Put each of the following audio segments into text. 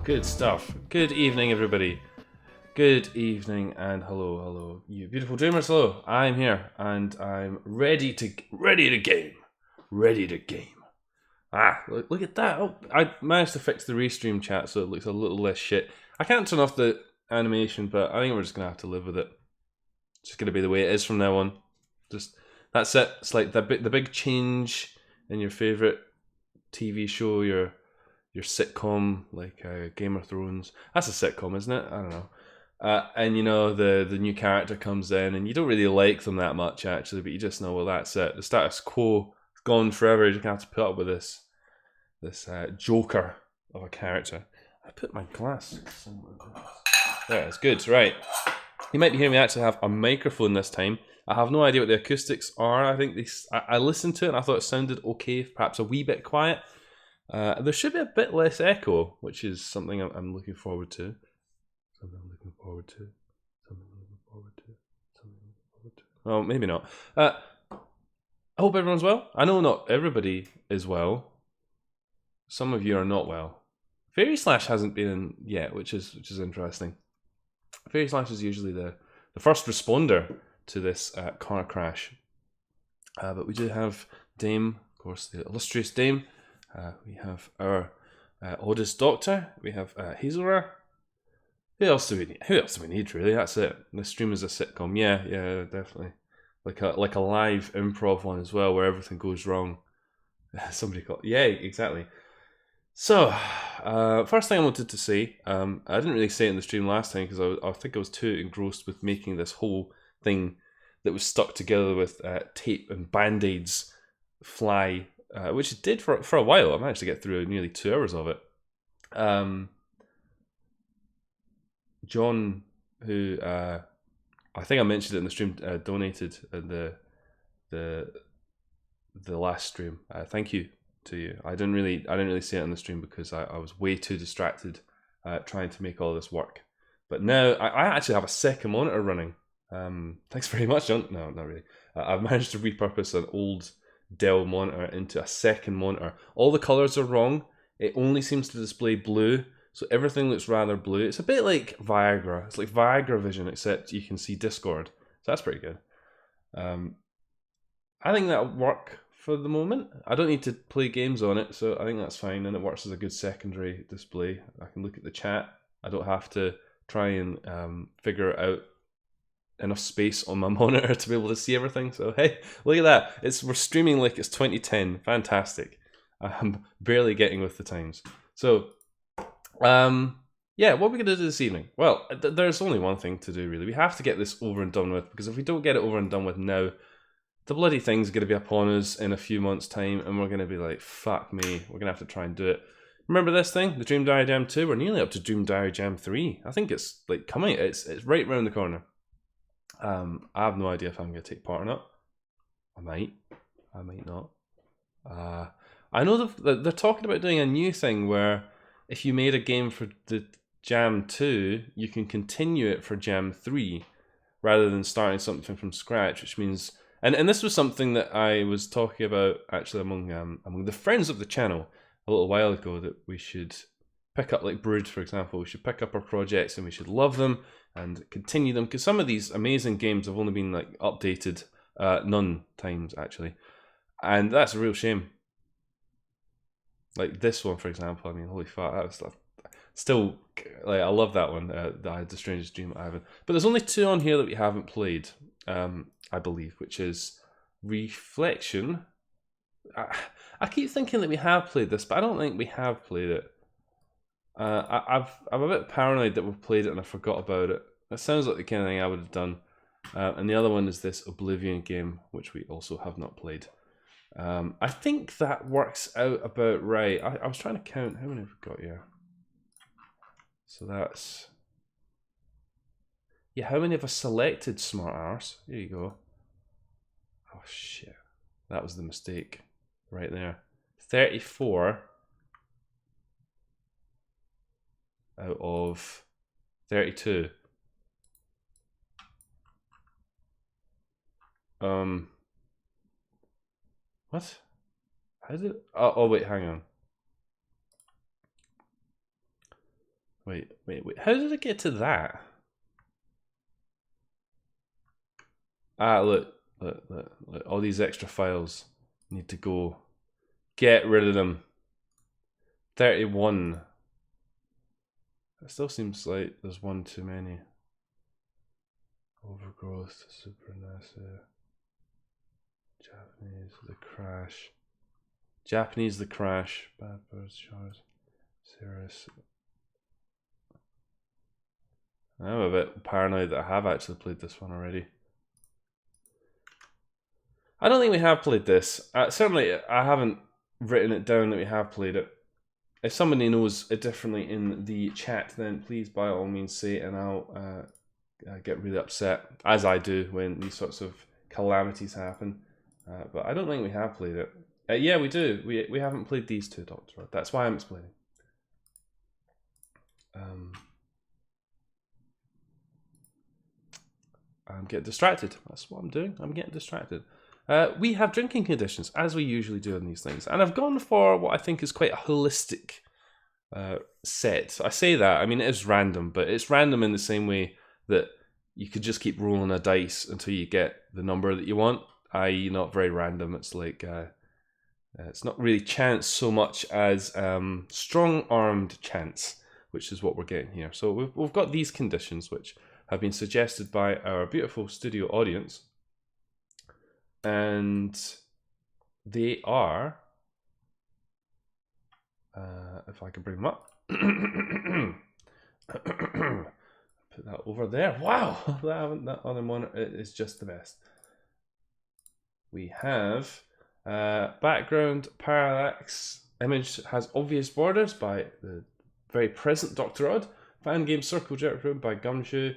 Good stuff. Good evening, everybody. Good evening and hello, you beautiful dreamers. Hello, I'm here and I'm ready to game. Ah, look at that. Oh, I managed to fix the restream chat so it looks a little less shit. I can't turn off the animation, but I think we're just gonna have to live with it. It's just gonna be the way it is from now on. Just that's it. It's like the big change in your favorite TV show, your sitcom, like Game of Thrones. That's a sitcom, isn't it? I don't know. And you know the new character comes in, and you don't really like them that much actually, but you just know, well, that's it. The status quo is gone forever. You're gonna have to put up with this joker of a character. I put my glass somewhere. There, it's good. Right. You might be hearing me actually have a microphone this time. I have no idea what the acoustics are. I think I listened to it and I thought it sounded okay, perhaps a wee bit quiet. There should be a bit less echo, which is something I'm looking forward to. Oh, maybe not. I hope everyone's well. I know not everybody is well. Some of you are not well. Fairy Slash hasn't been in yet, which is interesting. Fairy Slash is usually the first responder to this car crash. But we do have Dame, of course, the illustrious Dame. We have our oldest doctor. We have Hazelra. Who else do we need? Really, that's it. This stream is a sitcom. Yeah, definitely. Like a live improv one as well, where everything goes wrong. Somebody called. Yeah, exactly. So, first thing I wanted to say, I didn't really say it in the stream last time because I think I was too engrossed with making this whole thing that was stuck together with tape and band-aids fly. Which it did for a while. I managed to get through nearly 2 hours of it. John, who I think I mentioned it in the stream, donated in the last stream. Thank you to you. I didn't really say it in the stream because I was way too distracted trying to make all this work. But now I actually have a second monitor running. Thanks very much, John. No, not really. I've managed to repurpose an old Dell monitor into a second monitor. All the colors are wrong. It only seems to display blue, so everything looks rather blue. It's a bit like Viagra. It's like Viagra Vision, except you can see Discord. So that's pretty good. I think that'll work for the moment. I don't need to play games on it, so I think that's fine, and it works as a good secondary display. I can look at the chat. I don't have to try and figure out enough space on my monitor to be able to see everything. So hey, look at that. We're streaming like it's 2010. Fantastic. I'm barely getting with the times. So yeah, what are we gonna do this evening? Well, there's only one thing to do really. We have to get this over and done with, because if we don't get it over and done with now, the bloody thing's gonna be upon us in a few months' time, and we're gonna be like, fuck me, we're gonna have to try and do it. Remember this thing, the Dream Diary Jam 2? We're nearly up to Dream Diary Jam 3. I think it's like coming. It's right around the corner. I have no idea if I'm going to take part or not. I might not. I know they're talking about doing a new thing where if you made a game for the Jam 2, you can continue it for Jam 3 rather than starting something from scratch, which means... And this was something that I was talking about actually among the friends of the channel a little while ago, that we should pick up, like Brood, for example. We should pick up our projects and we should love them and continue them, because some of these amazing games have only been like updated none times actually, and that's a real shame. Like this one, for example. I mean, holy fuck, that was still like, I love that one. I had the Strangest Dream I haven't, but there's only 2 on here that we haven't played, I believe, which is Reflection. I keep thinking that we have played this, but I don't think we have played it. I'm a bit paranoid that we've played it and I forgot about it. That sounds like the kind of thing I would have done. And the other one is this Oblivion game, which we also have not played. I think that works out about right. I was trying to count how many we've got here. So that's... yeah, how many have I selected, smart arse? There you go. Oh shit. That was the mistake right there. 34 out of 32. What? How did... oh wait, hang on. Wait. How did I get to that? Ah, look. All these extra files need to go. Get rid of them. 31. It still seems like there's one too many. Overgrowth, Supernasa. Japanese, the crash. Japanese, the crash. Bad birds, shards. Serious. I'm a bit paranoid that I have actually played this one already. I don't think we have played this. Certainly, I haven't written it down that we have played it. If somebody knows it differently in the chat, then please by all means say it, and I'll get really upset, as I do when these sorts of calamities happen. But I don't think we have played it. Yeah, we do. We haven't played these two, Doctor. That's why I'm explaining. I'm getting distracted. That's what I'm doing. I'm getting distracted. We have drinking conditions, as we usually do in these things. And I've gone for what I think is quite a holistic set. I say that, I mean, it is random, but it's random in the same way that you could just keep rolling a dice until you get the number that you want, i.e. not very random. It's like, it's not really chance so much as strong-armed chance, which is what we're getting here. So we've got these conditions, which have been suggested by our beautiful studio audience. And they are, if I can bring them up, put that over there. Wow, that other monitor is just the best. We have background parallax image has obvious borders by the very present Dr. Odd. Fan game circle jerk room by Gumshoe.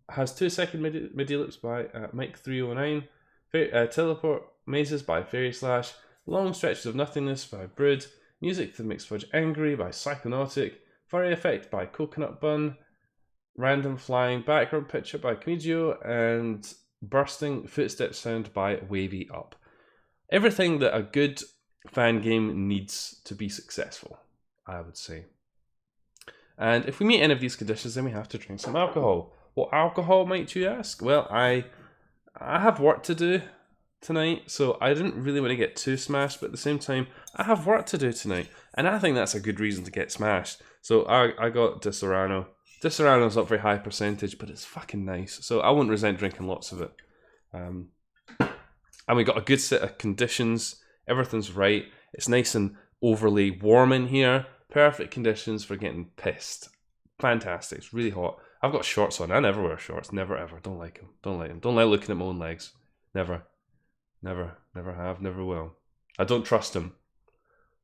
Has 2 second MIDI loops by Mike 309. Teleport mazes by Fairy Slash. Long stretches of nothingness by Brood. Music that makes Fudge angry by Psychonautic. Furry effect by Coconut Bun. Random flying background picture by Comigio. And bursting footstep sound by Wavy Up. Everything that a good fan game needs to be successful, I would say. And if we meet any of these conditions, then we have to drink some alcohol. What alcohol, might you ask? Well, I have work to do tonight, so I didn't really want to get too smashed, but at the same time, I have work to do tonight, and I think that's a good reason to get smashed. So I got Disaronno. Disaronno's not very high percentage, but it's fucking nice, so I won't resent drinking lots of it. And we got a good set of conditions. Everything's right. It's nice and overly warm in here. Perfect conditions for getting pissed. Fantastic. It's really hot. I've got shorts on. I never wear shorts. Never ever. Don't like them. Don't like them. Don't like looking at my own legs. Never. Never. Never have. Never will. I don't trust them.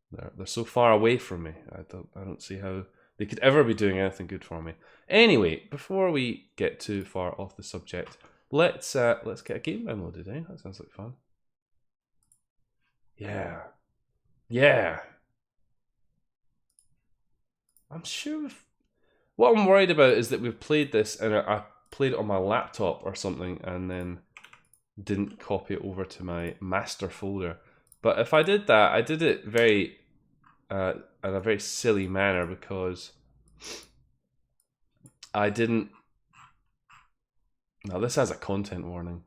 They're so far away from me. I don't see how they could ever be doing anything good for me. Anyway, before we get too far off the subject, let's get a game downloaded, eh? That sounds like fun. Yeah. Yeah. I'm sure what I'm worried about is that we've played this and I played it on my laptop or something and then didn't copy it over to my master folder. But if I did that, I did it very in a very silly manner because I didn't. Now this has a content warning.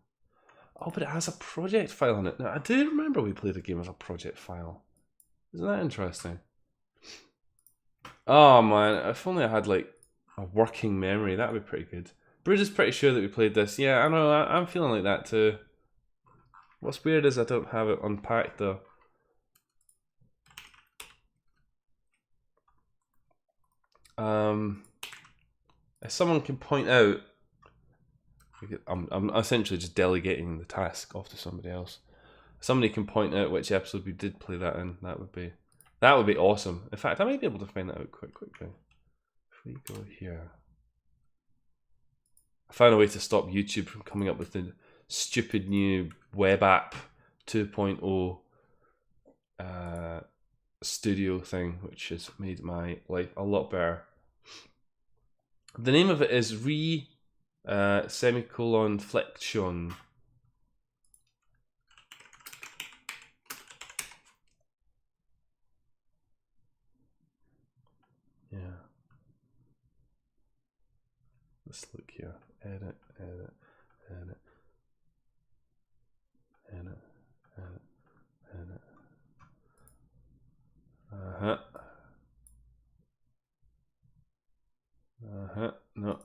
Oh, but it has a project file in it. Now I do remember we played a game with a project file. Isn't that interesting? Oh man, if only I had like a working memory, that would be pretty good. Brood is pretty sure that we played this. Yeah, I know, I'm feeling like that too. What's weird is I don't have it unpacked though. If someone can point out, I'm essentially just delegating the task off to somebody else. If somebody can point out which episode we did play that in, that would be awesome. In fact, I might be able to find that out quite quickly. If we go here, I found a way to stop YouTube from coming up with the stupid new web app 2.0 studio thing, which has made my life a lot better. The name of it is semicolon flexion. Yeah. let's look here. Edit, edit, edit, edit, edit, edit. No.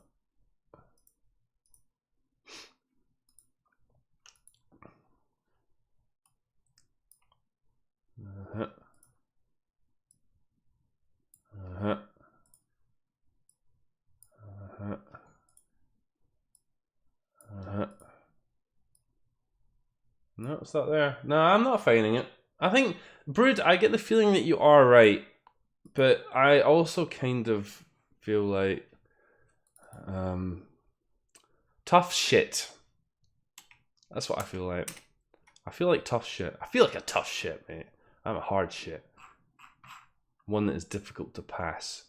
No, it's not there. No, I'm not finding it. I think, Brood, I get the feeling that you are right, but I also kind of feel like tough shit. That's what I feel like. I feel like tough shit. I feel like a tough shit, mate. I'm a hard shit. One that is difficult to pass.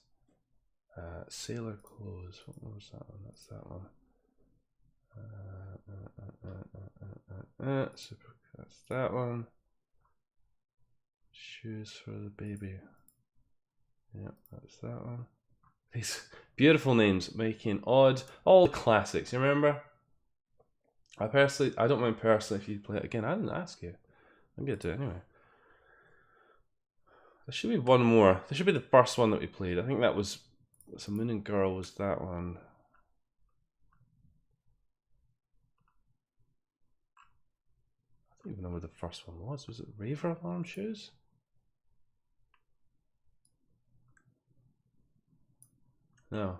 Sailor clothes. What was that one? That's that one. Super. That's that one. Shoes for the baby. Yep, that's that one. These beautiful names, making odd, all the classics. You remember? I don't mind personally if you play it again. I didn't ask you. I'm gonna do it anyway. There should be one more. There should be the first one that we played. I think that was So Moon and Girl was that one. I don't even know where the first one was. Was it Raver Alarm Shoes? No.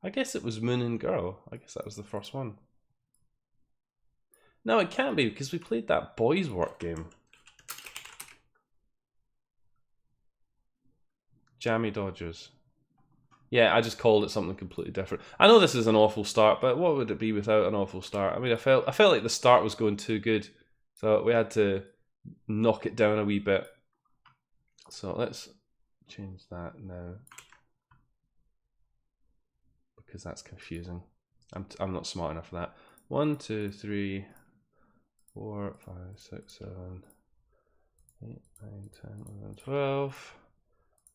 I guess it was Moon and Girl. I guess that was the first one. No, it can't be because we played that Boys Work game. Jammy Dodgers. Yeah, I just called it something completely different. I know this is an awful start, but what would it be without an awful start? I mean, I felt like the start was going too good, so we had to knock it down a wee bit. So let's change that now, because that's confusing. I'm not smart enough for that. 1, 2, 3, 4, 5, 6, 7, 8, 9, 10, 11, 12,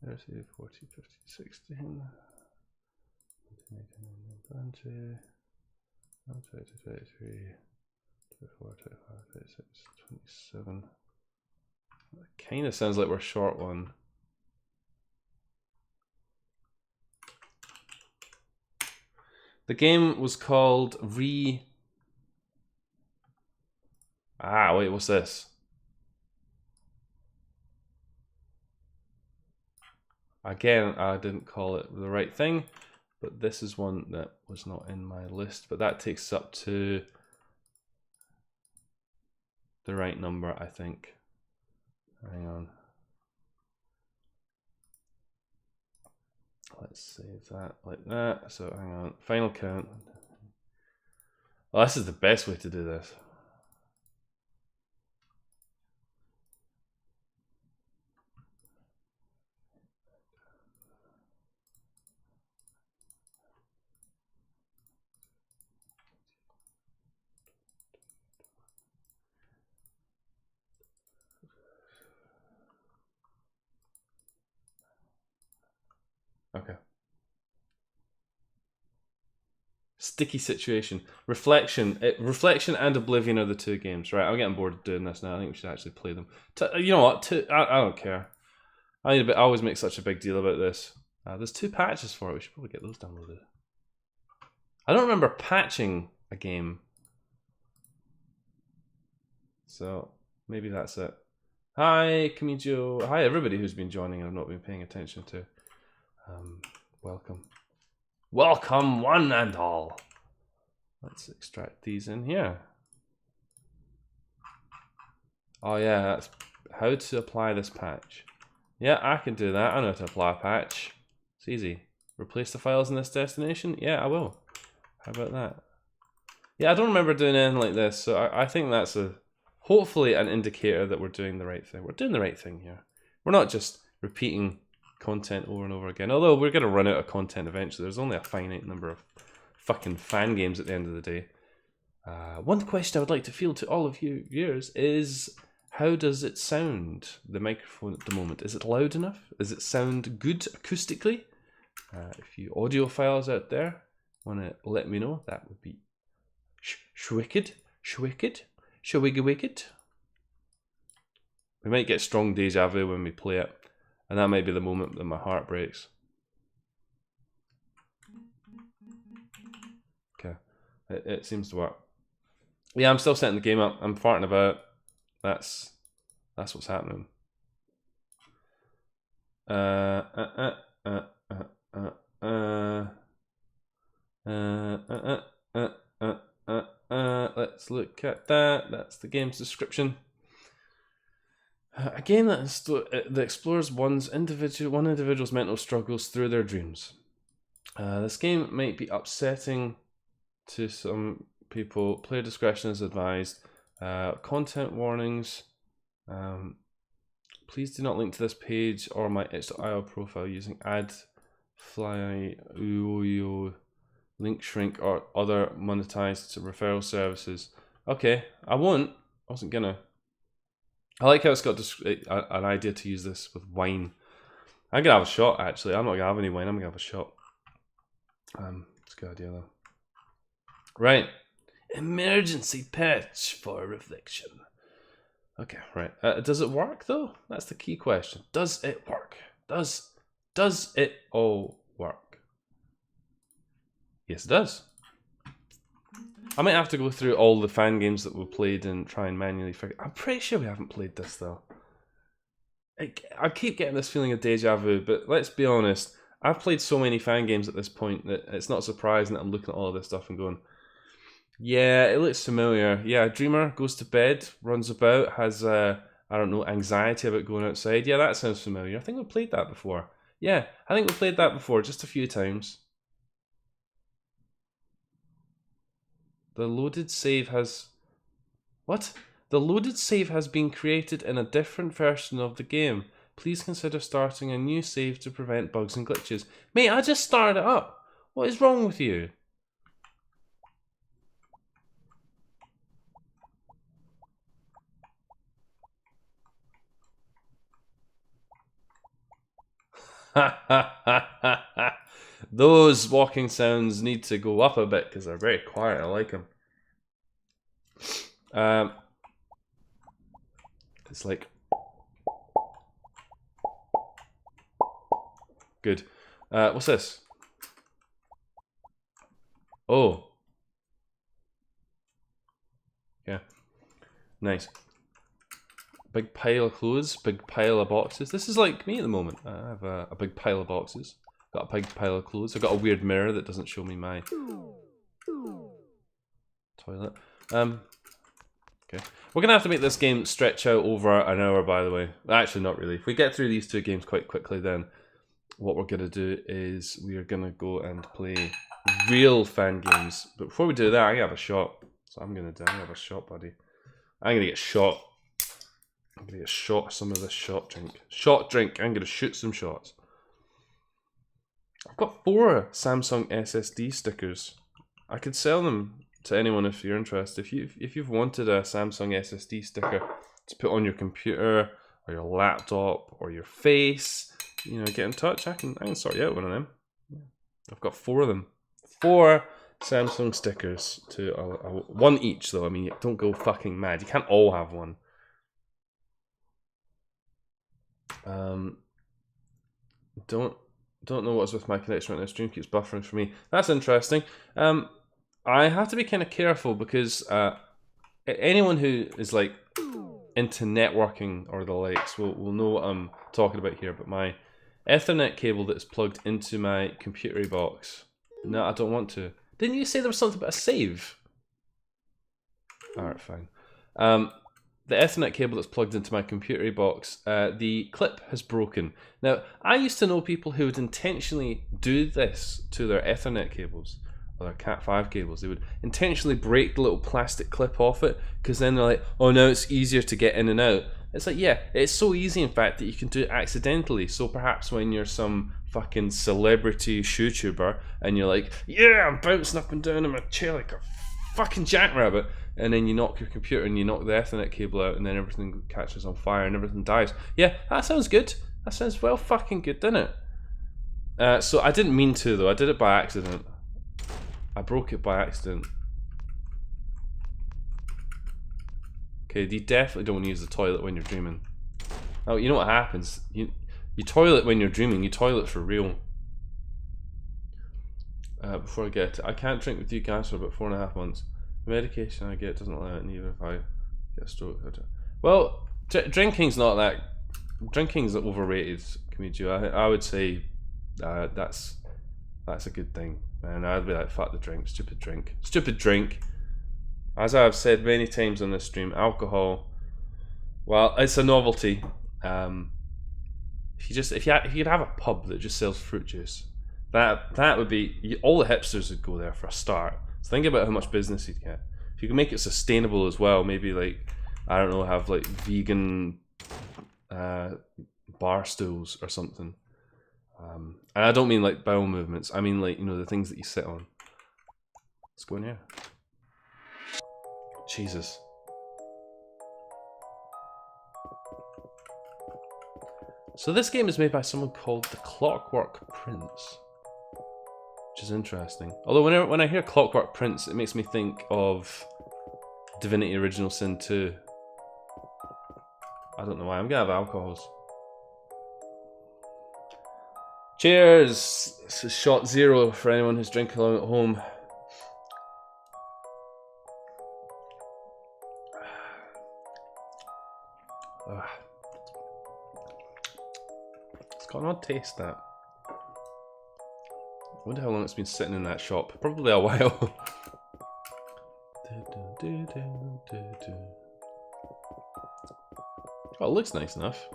13, 14, 15, 16, 18, 19, 20, 22, 23, 24, 25, 26, 27. It kind of sounds like we're short one. The game was called wait, what's this? Again, I didn't call it the right thing, but this is one that was not in my list, but that takes us up to the right number, I think. Hang on. Let's save that like that. So hang on, final count. Oh, this is the best way to do this. Okay. Sticky situation. Reflection and Oblivion are the two games, right? I'm getting bored of doing this now. I think we should actually play them. You know what? I don't care. I always make such a big deal about this. There's 2 patches for it. We should probably get those downloaded. I don't remember patching a game, so maybe that's it. Hi, Kamijo. Hi, everybody who's been joining and I've not been paying attention to. Welcome. Welcome, one and all. Let's extract these in here. Oh yeah, that's how to apply this patch. Yeah, I can do that. I know how to apply a patch. It's easy. Replace the files in this destination? Yeah, I will. How about that? Yeah, I don't remember doing anything like this, so I think that's hopefully an indicator that we're doing the right thing. We're doing the right thing here. We're not just repeating content over and over again, although we're going to run out of content eventually. There's only a finite number of fucking fan games at the end of the day. One question I would like to field to all of you viewers is, how does it sound, the microphone at the moment? Is it loud enough? Does it sound good acoustically? If you audiophiles out there want to let me know, that would be shwicked. We might get strong deja vu when we play it, and that might be the moment that my heart breaks. Okay, it seems to work. Yeah, I'm still setting the game up. I'm farting about. That's what's happening. Let's look at that. That's the game's description. A game that explores one individual's mental struggles through their dreams. This game might be upsetting to some people. Player discretion is advised. Content warnings. Please do not link to this page or my itch.io profile using adfly, link shrink, or other monetized referral services. Okay, I won't. I wasn't gonna. I like how it's got an idea to use this with wine. I'm gonna have a shot, actually. I'm not gonna have any wine, I'm gonna have a shot. It's a good idea though. Right. Emergency patch for reflection. Okay, right. Does it work though? That's the key question. Does it work? Does it all work? Yes, it does. I might have to go through all the fan games that we've played and try and manually figure. I'm pretty sure we haven't played this though. I keep getting this feeling of deja vu, but let's be honest. I've played so many fan games at this point that it's not surprising that I'm looking at all of this stuff and going, yeah, it looks familiar. Yeah, a dreamer goes to bed, runs about, has, I don't know, anxiety about going outside. Yeah, that sounds familiar. I think we've played that before. Yeah, I think we've played that before, just a few times. The loaded save has... What? The loaded save has been created in a different version of the game. Please consider starting a new save to prevent bugs and glitches. Mate, I just started it up. What is wrong with you? Those walking sounds need to go up a bit because they're very quiet. I like them. It's like good. What's this? Oh. Yeah. Nice. Big pile of clothes, big pile of boxes. This is like me at the moment. I have a big pile of boxes. Got a big pile of clothes. I've got a weird mirror that doesn't show me my toilet. Okay. We're gonna have to make this game stretch out over an hour, by the way. Actually, not really. If we get through these two games quite quickly, then what we're gonna do is we are gonna go and play real fan games. But before we do that, I'm gonna have a shot. So I'm gonna have a shot, buddy. I'm gonna get shot. I'm gonna get shot of some of this shot drink. Shot drink. I'm gonna shoot some shots. I've got 4 Samsung SSD stickers. I could sell them to anyone if you're interested. If you've wanted a Samsung SSD sticker to put on your computer or your laptop or your face, you know, get in touch. I can sort you out one of them. I've got 4 of them. 4 Samsung stickers to one each though. I mean, don't go fucking mad. You can't all have one. Don't know what's with my connection right now. Stream keeps buffering for me. That's interesting. I have to be kind of careful because anyone who is like into networking or the likes will know what I'm talking about here. But my Ethernet cable that's plugged into my computer box. No, I don't want to. Didn't you say there was something about a save? Alright, fine. The Ethernet cable that's plugged into my computer box, the clip has broken. Now, I used to know people who would intentionally do this to their Ethernet cables, or their Cat5 cables. They would intentionally break the little plastic clip off it, because then they're like, oh, now it's easier to get in and out. It's like, yeah, it's so easy, in fact, that you can do it accidentally. So perhaps when you're some fucking celebrity YouTuber, and you're like, yeah, I'm bouncing up and down in my chair like a fucking jackrabbit, and then you knock your computer and you knock the Ethernet cable out, and then everything catches on fire and everything dies. Yeah, that sounds good. That sounds well fucking good, doesn't it? So I didn't mean to, though. I did it by accident. I broke it by accident. Okay, you definitely don't use the toilet when you're dreaming. Oh, you know what happens? You toilet when you're dreaming. You toilet for real. Before I get to, I can't drink with you guys for about 4.5 months. The medication I get doesn't allow it, and even if I get a stroke. Well, drinking's not that. Drinking's overrated, Kamijo. I would say that's a good thing. And I'd be like, fuck the drink, stupid drink. Stupid drink. As I've said many times on this stream, alcohol, well, it's a novelty. If you could have a pub that just sells fruit juice, that would be, all the hipsters would go there for a start. So think about how much business you'd get. If you can make it sustainable as well, maybe like, I don't know, have like vegan bar stools or something. And I don't mean like bowel movements, I mean like, you know, the things that you sit on. Let's go in here. Jesus. So this game is made by someone called The Clockwork Prince, which is interesting. Although when I hear Clockwork Prince, it makes me think of Divinity Original Sin 2. I don't know why. I'm gonna have alcohols. Cheers! This is shot 0 for anyone who's drinking along at home. It's got an odd taste, that. I wonder how long it's been sitting in that shop. Probably a while. Oh, it looks nice enough.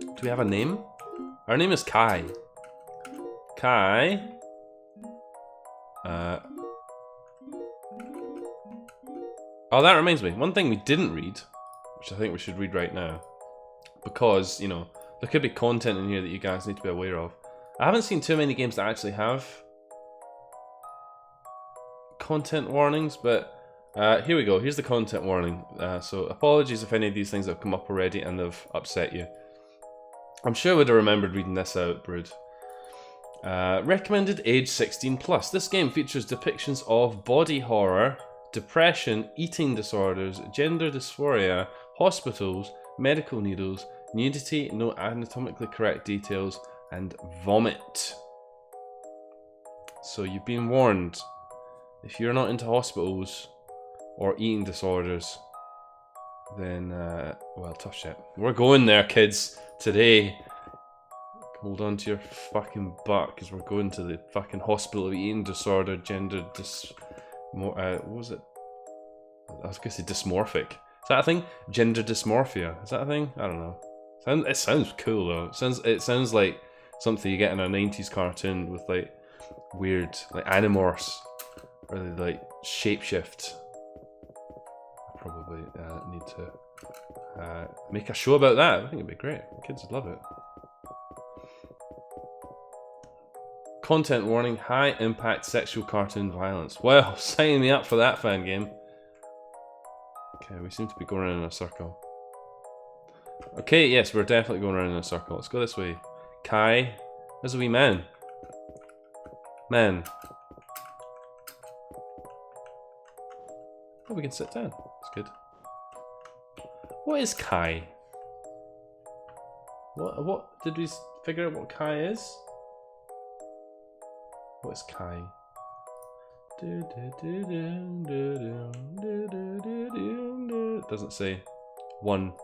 Do we have a name? Our name is Kai. Kai. Oh, that reminds me. One thing we didn't read, which I think we should read right now, because, you know, there could be content in here that you guys need to be aware of. I haven't seen too many games that actually have content warnings, but here we go. Here's the content warning. So apologies if any of these things have come up already and have upset you. I'm sure I would have remembered reading this out, Brood. Recommended age 16 plus. This game features depictions of body horror, depression, eating disorders, gender dysphoria, hospitals, medical needles, nudity, no anatomically correct details, and vomit. So you've been warned. If you're not into hospitals or eating disorders, then, well, tough shit. We're going there, kids, today. Hold on to your fucking butt, because we're going to the fucking hospital of eating disorder, gender what was it? I was gonna say dysmorphic. Is that a thing? Gender dysmorphia. Is that a thing? I don't know. It sounds cool though. It sounds like something you get in a 90s cartoon with like weird, like Animorphs, where they like shapeshift. I probably need to make a show about that. I think it'd be great. The kids would love it. Content warning, high impact sexual cartoon violence. Well, sign me up for that fan game. Okay, we seem to be going around in a circle. Okay, yes, we're definitely going around in a circle. Let's go this way. Kai, there's a wee man. Man. Oh, we can sit down. That's good. What is Kai? What did we figure out what Kai is? What's Kai? It doesn't say. One.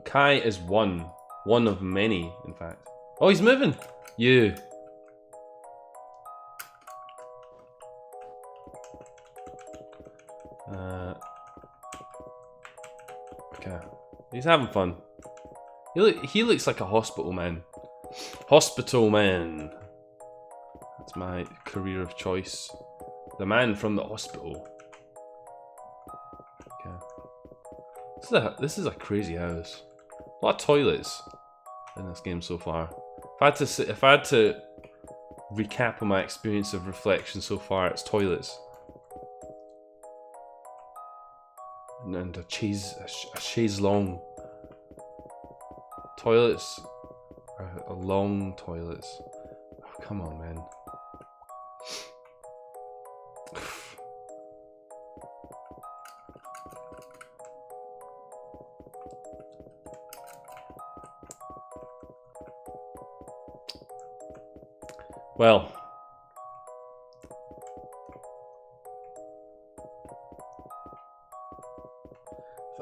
Kai is one. One of many, in fact. Oh, he's moving! You. Okay. He's having fun. He looks like a hospital man. Hospital man. That's my career of choice. The man from the hospital. Okay. This is a crazy house. A lot of toilets in this game so far. If I had to recap on my experience of Reflection so far, it's toilets. And a chaise longue. Toilets are long toilets. Oh, come on, man. Well,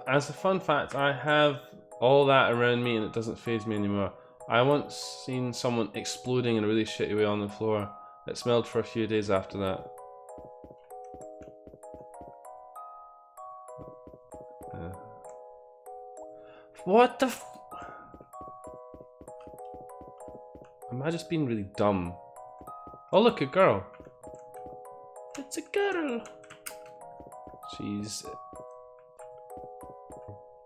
as a fun fact, I have all that around me and it doesn't faze me anymore. I once seen someone exploding in a really shitty way on the floor. It smelled for a few days after that. What the f- Am I just being really dumb? Oh look, a girl. It's a girl. She's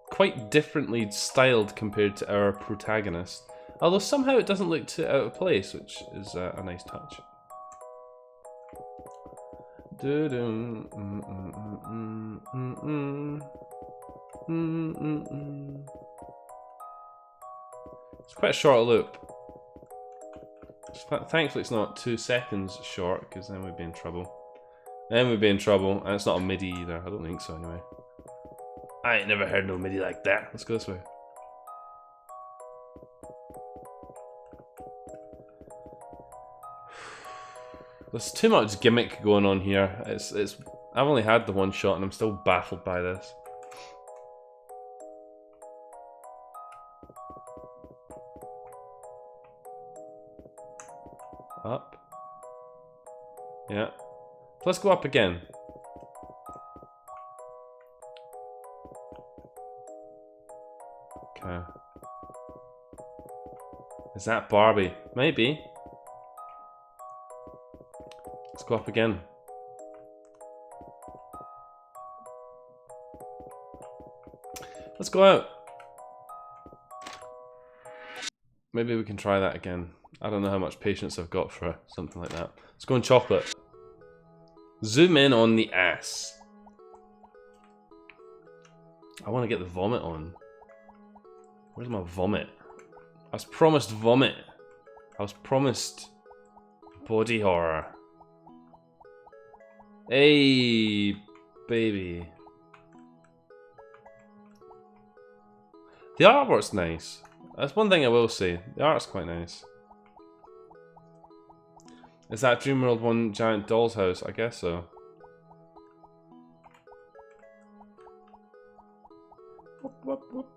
quite differently styled compared to our protagonist. Although somehow it doesn't look too out of place, which is a nice touch. It's quite a short loop. Thankfully it's not 2 seconds short, because then we'd be in trouble. And it's not a MIDI either. I don't think so anyway. I ain't never heard no MIDI like that. Let's go this way. There's too much gimmick going on here. I've only had the one shot and I'm still baffled by this. Up. Yeah. Let's go up again. Okay. Is that Barbie? Maybe. Let's go up again. Let's go out. Maybe we can try that again. I don't know how much patience I've got for something like that. Let's go on chocolate. Zoom in on the ass. I want to get the vomit on. Where's my vomit? I was promised vomit. I was promised body horror. Hey, baby. The artwork's nice. That's one thing I will say. The art's quite nice. Is that Dreamworld one giant doll's house? I guess so. Whoop, whoop, whoop.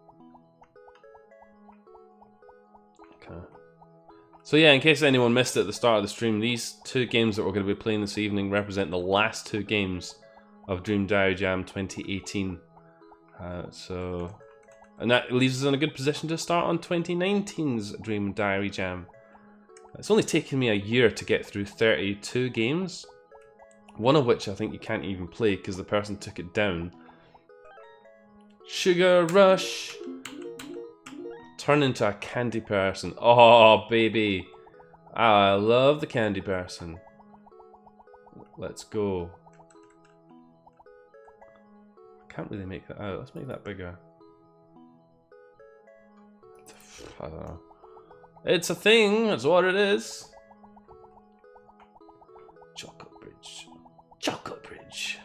Okay. So yeah, in case anyone missed it at the start of the stream, these 2 games that we're going to be playing this evening represent the last 2 games of Dream Diary Jam 2018. And that leaves us in a good position to start on 2019's Dream Diary Jam. It's only taken me a year to get through 32 games, one of which I think you can't even play because the person took it down. Sugar Rush! Turn into a candy person. Oh, baby! I love the candy person. Let's go. I can't really make that out. Let's make that bigger. I don't know. It's a thing, that's what it is. Chocolate Bridge. Chocolate Bridge.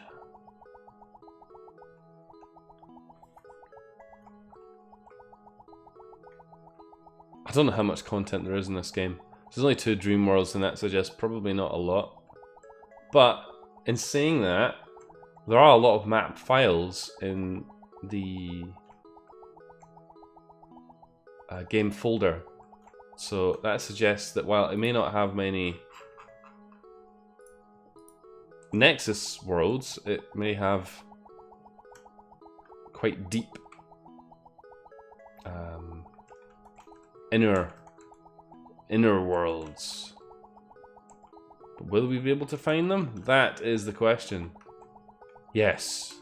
I don't know how much content there is in this game. There's only 2 Dream Worlds, and that suggests probably not a lot. But in saying that, there are a lot of map files in the game folder. So that suggests that while it may not have many Nexus worlds, it may have quite deep inner worlds. But will we be able to find them? That is the question. Yes.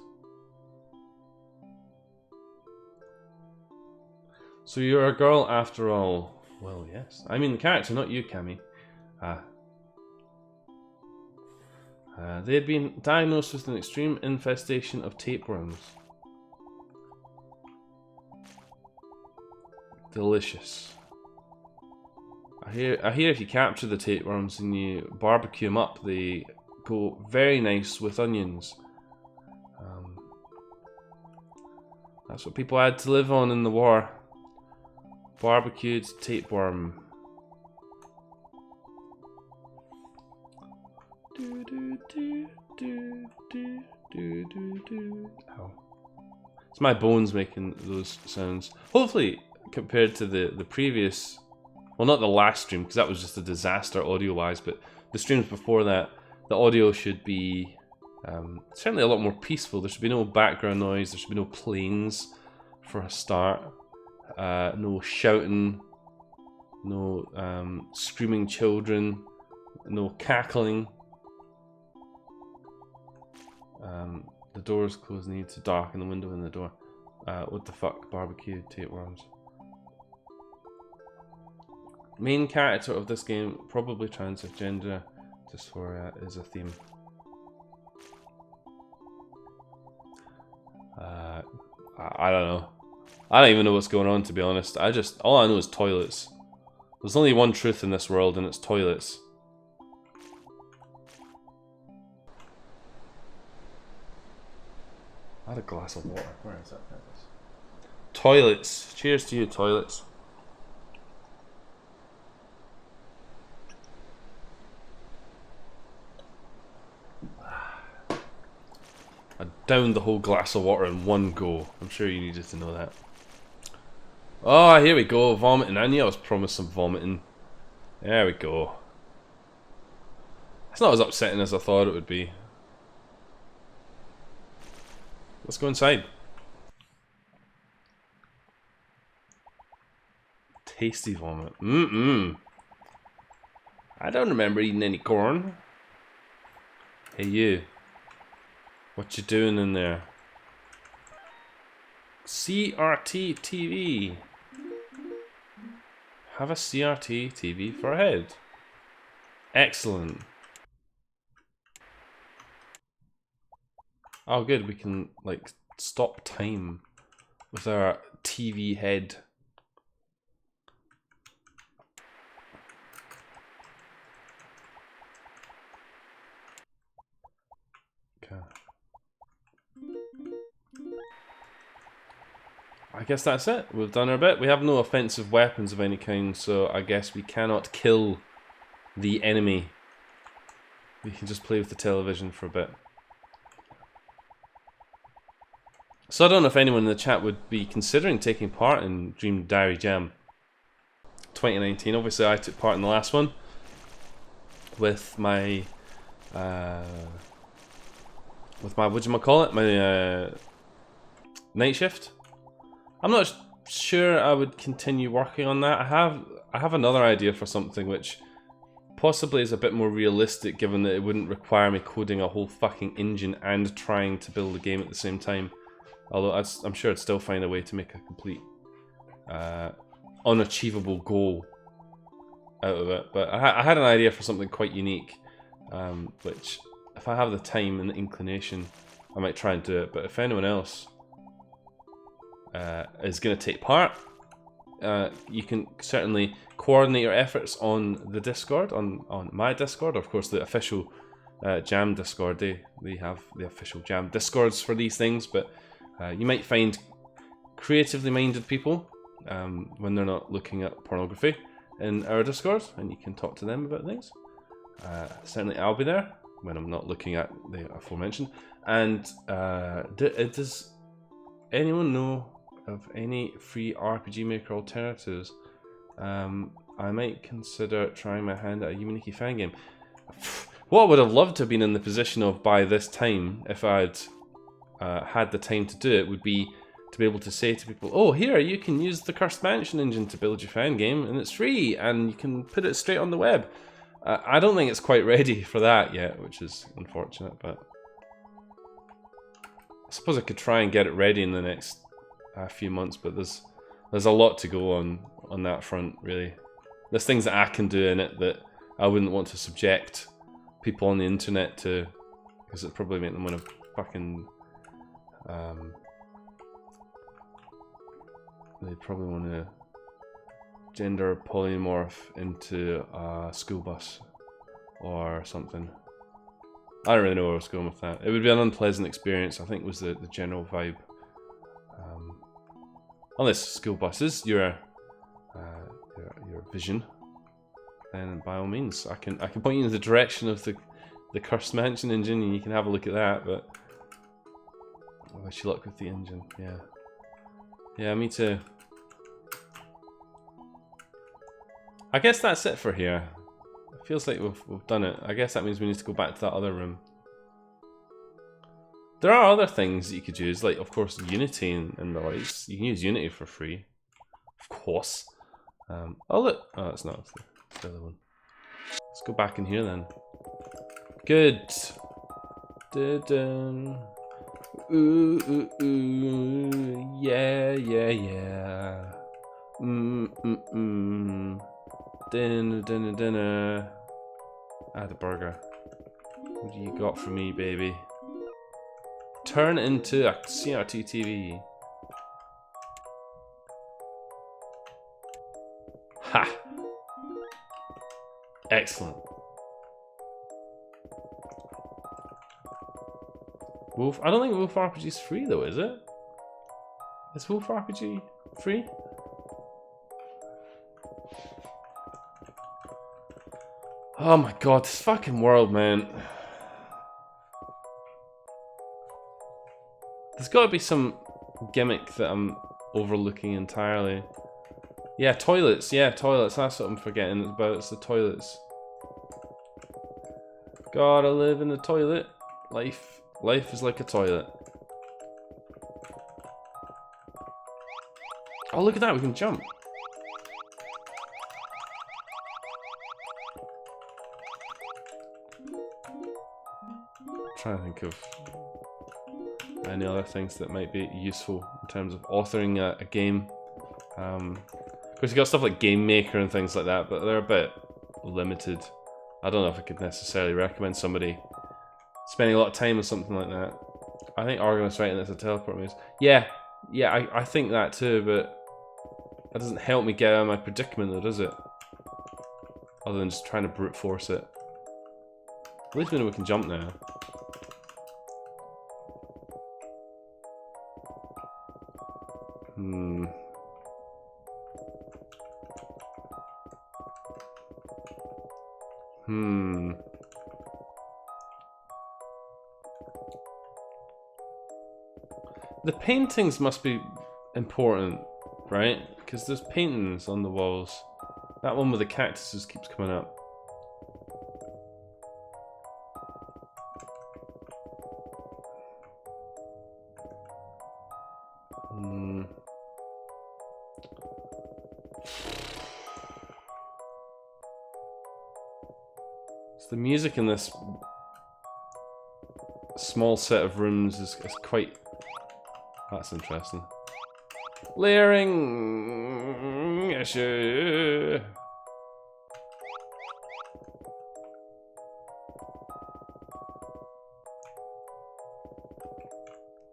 So you're a girl after all. Well, yes. I mean the character, not you, Cammy. They had been diagnosed with an extreme infestation of tapeworms. Delicious. I hear if you capture the tapeworms and you barbecue them up, they go very nice with onions. That's what people had to live on in the war. Barbecued tapeworm. Ow. It's my bones making those sounds. Hopefully, compared to the previous, well, not the last stream, because that was just a disaster audio-wise, but the streams before that, the audio should be certainly a lot more peaceful. There should be no background noise, there should be no planes for a start, no shouting, no screaming children, no cackling. The door's closed, need to darken the window and the door. What the fuck, barbecue tapeworms. Main character of this game, probably transgender, dysphoria is a theme. I don't know. I don't even know what's going on, to be honest. All I know is toilets. There's only one truth in this world, and it's toilets. I had a glass of water. Where is that? There it is. Toilets. Cheers to you, toilets. I downed the whole glass of water in one go. I'm sure you needed to know that. Oh, here we go. Vomiting. I knew I was promised some vomiting. There we go. It's not as upsetting as I thought it would be. Let's go inside. Tasty vomit. I don't remember eating any corn. Hey you. What you doing in there? CRT TV. Have a CRT TV for a head. Excellent. Oh good, we can like stop time with our TV head. Okay. I guess that's it. We've done our bit. We have no offensive weapons of any kind, so I guess we cannot kill the enemy. We can just play with the television for a bit. So I don't know if anyone in the chat would be considering taking part in Dream Diary Jam 2019. Obviously I took part in the last one with my whatchamacallit, my night shift. I'm not sure I would continue working on that. I have another idea for something which possibly is a bit more realistic, given that it wouldn't require me coding a whole fucking engine and trying to build a game at the same time. Although I'm sure I'd still find a way to make a complete unachievable goal out of it. But I had an idea for something quite unique, which if I have the time and the inclination, I might try and do it. But if anyone else is going to take part, you can certainly coordinate your efforts on the Discord, on my Discord, of course the official Jam Discord. They have the official Jam Discords for these things, but you might find creatively minded people when they're not looking at pornography in our Discord, and you can talk to them about things. Certainly I'll be there when I'm not looking at the aforementioned. And does anyone know of any free RPG Maker alternatives? I might consider trying my hand at a Yuminiki fan game. What I would have loved to have been in the position of by this time, if I'd had the time to do it, would be to be able to say to people, oh, here, you can use the Cursed Mansion engine to build your fan game, and it's free, and you can put it straight on the web. I don't think it's quite ready for that yet, which is unfortunate, but I suppose I could try and get it ready in the next few months, but there's a lot to go on that front, really. There's things that I can do in it that I wouldn't want to subject people on the internet to, because it'd probably make them want to fucking they'd probably want to gender polymorph into a school bus or something. I don't really know where I was going with that. It would be an unpleasant experience, I think was the general vibe. Unless school buses, your vision, then by all means, I can point you in the direction of the Cursed Mansion engine, and you can have a look at that. But I wish you luck with the engine. Yeah, me too. I guess that's it for here. It feels like we've done it. I guess that means we need to go back to that other room. There are other things that you could use, like of course Unity and the likes. You can use Unity for free, of course. Oh look, oh it's not. It's the other one. Let's go back in here then. Good. Dun. Ooh, ooh, ooh, yeah. Dinner. Ah, the burger. What do you got for me, baby? Turn into a CRT TV. Ha! Excellent. Wolf. I don't think Wolf RPG is free though, is it? Is Wolf RPG free? Oh my god, this fucking world, man. There's got to be some gimmick that I'm overlooking entirely. Yeah, toilets. Yeah, toilets. That's what I'm forgetting about. It's the toilets. Gotta live in the toilet. Life is like a toilet. Oh, look at that. We can jump. I'm trying to think of any other things that might be useful in terms of authoring a game. Of course, you got stuff like Game Maker and things like that, but they're a bit limited. I don't know if I could necessarily recommend somebody spending a lot of time on something like that. I think Argon's right, and it's a teleport maze. Yeah, I think that too, but that doesn't help me get out of my predicament, though, does it? Other than just trying to brute force it. At least we know we can jump now. The paintings must be important, right? Because there's paintings on the walls. That one with the cactuses keeps coming up. So the music in this small set of rooms is quite... That's interesting. Layering. Sure.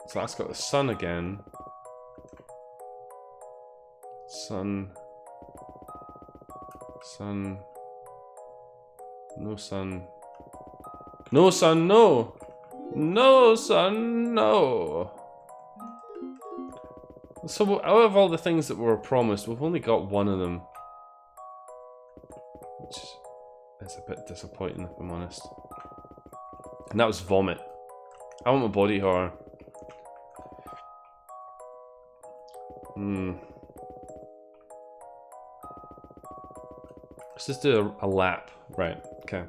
So that's got the sun again. Sun. No sun. No sun, no! No sun, no! So out of all the things that were promised, we've only got one of them. Which is a bit disappointing, if I'm honest. And that was vomit. I want my body horror. Let's just do a lap. Right, okay.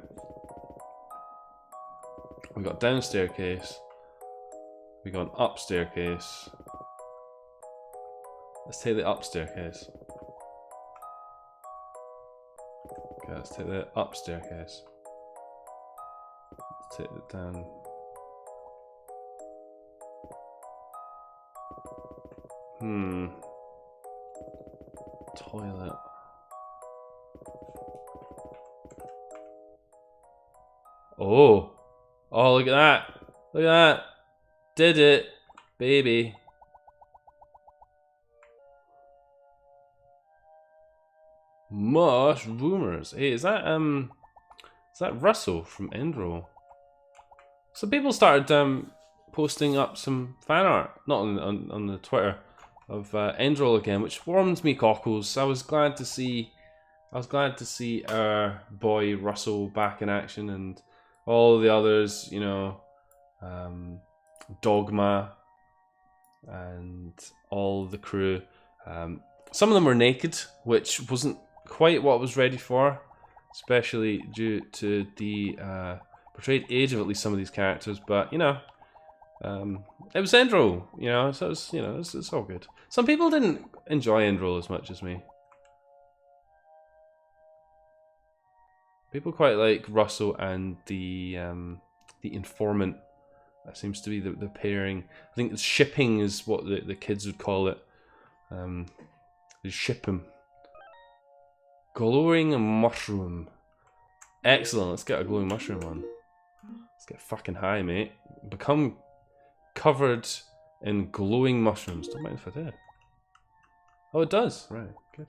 We got down staircase. We got an up staircase. Let's take the up staircase. Okay, let's take the up staircase. Let's take it down. Toilet. Oh! Oh, look at that! Look at that! Did it! Baby! Mushroomers. Hey, is that Russell from Endroll? So people started posting up some fan art, not on the Twitter, of Endroll again, which warmed me cockles. I was glad to see our boy Russell back in action, and all the others, you know, Dogma and all the crew. Some of them were naked, which wasn't quite what I was ready for, especially due to the portrayed age of at least some of these characters. But you know, it was Endroll, you know, so it's, you know, it's all good. Some people didn't enjoy Endroll as much as me. People quite like Russell and the informant. That seems to be the pairing. I think shipping is what the kids would call it. They ship him. Glowing mushroom. Excellent. Let's get a glowing mushroom on. Let's get fucking high, mate. Become covered in glowing mushrooms. Don't mind if I did. Oh, it does. Right. Good.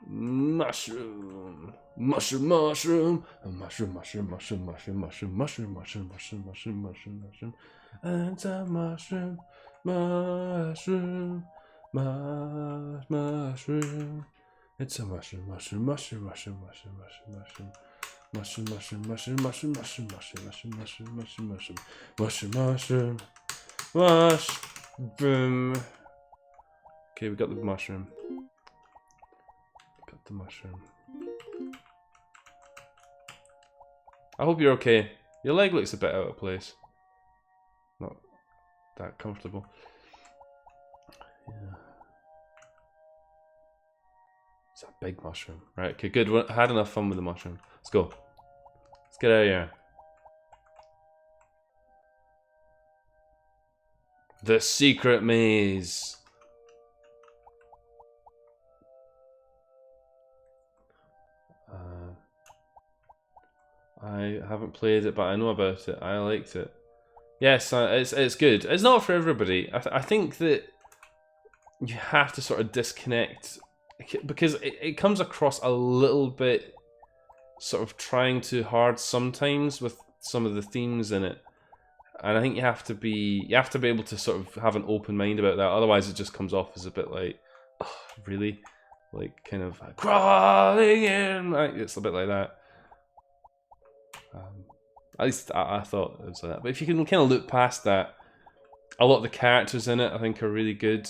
Mushroom, mushroom, mushroom, mushroom, mushroom, mushroom, mushroom, mushroom, mushroom, mushroom, mushroom, mushroom, mushroom, mushroom, and a mushroom, mushroom, mushroom. It's a mushroom, mushroom, mushroom, mushroom, mushroom, mushroom, mushroom, mushroom, mushroom, mushroom, mushroom, mushroom, mushroom, mushroom, mushroom, mushroom, mushroom, mushroom, mushroom. Okay, we got the mushroom. The mushroom. I hope you're okay. Your leg looks a bit out of place. Not that comfortable. Yeah. It's a big mushroom. Right, okay, good. I had enough fun with the mushroom. Let's go. Let's get out of here. The secret maze. I haven't played it, but I know about it. I liked it. Yes, it's good. It's not for everybody. I think that you have to sort of disconnect, because it comes across a little bit sort of trying too hard sometimes with some of the themes in it. And I think you have to be able to sort of have an open mind about that. Otherwise, it just comes off as a bit like, oh, really, like kind of like, crawling in. Like, it's a bit like that. At least I thought it was like that. But if you can kind of look past that, a lot of the characters in it I think are really good.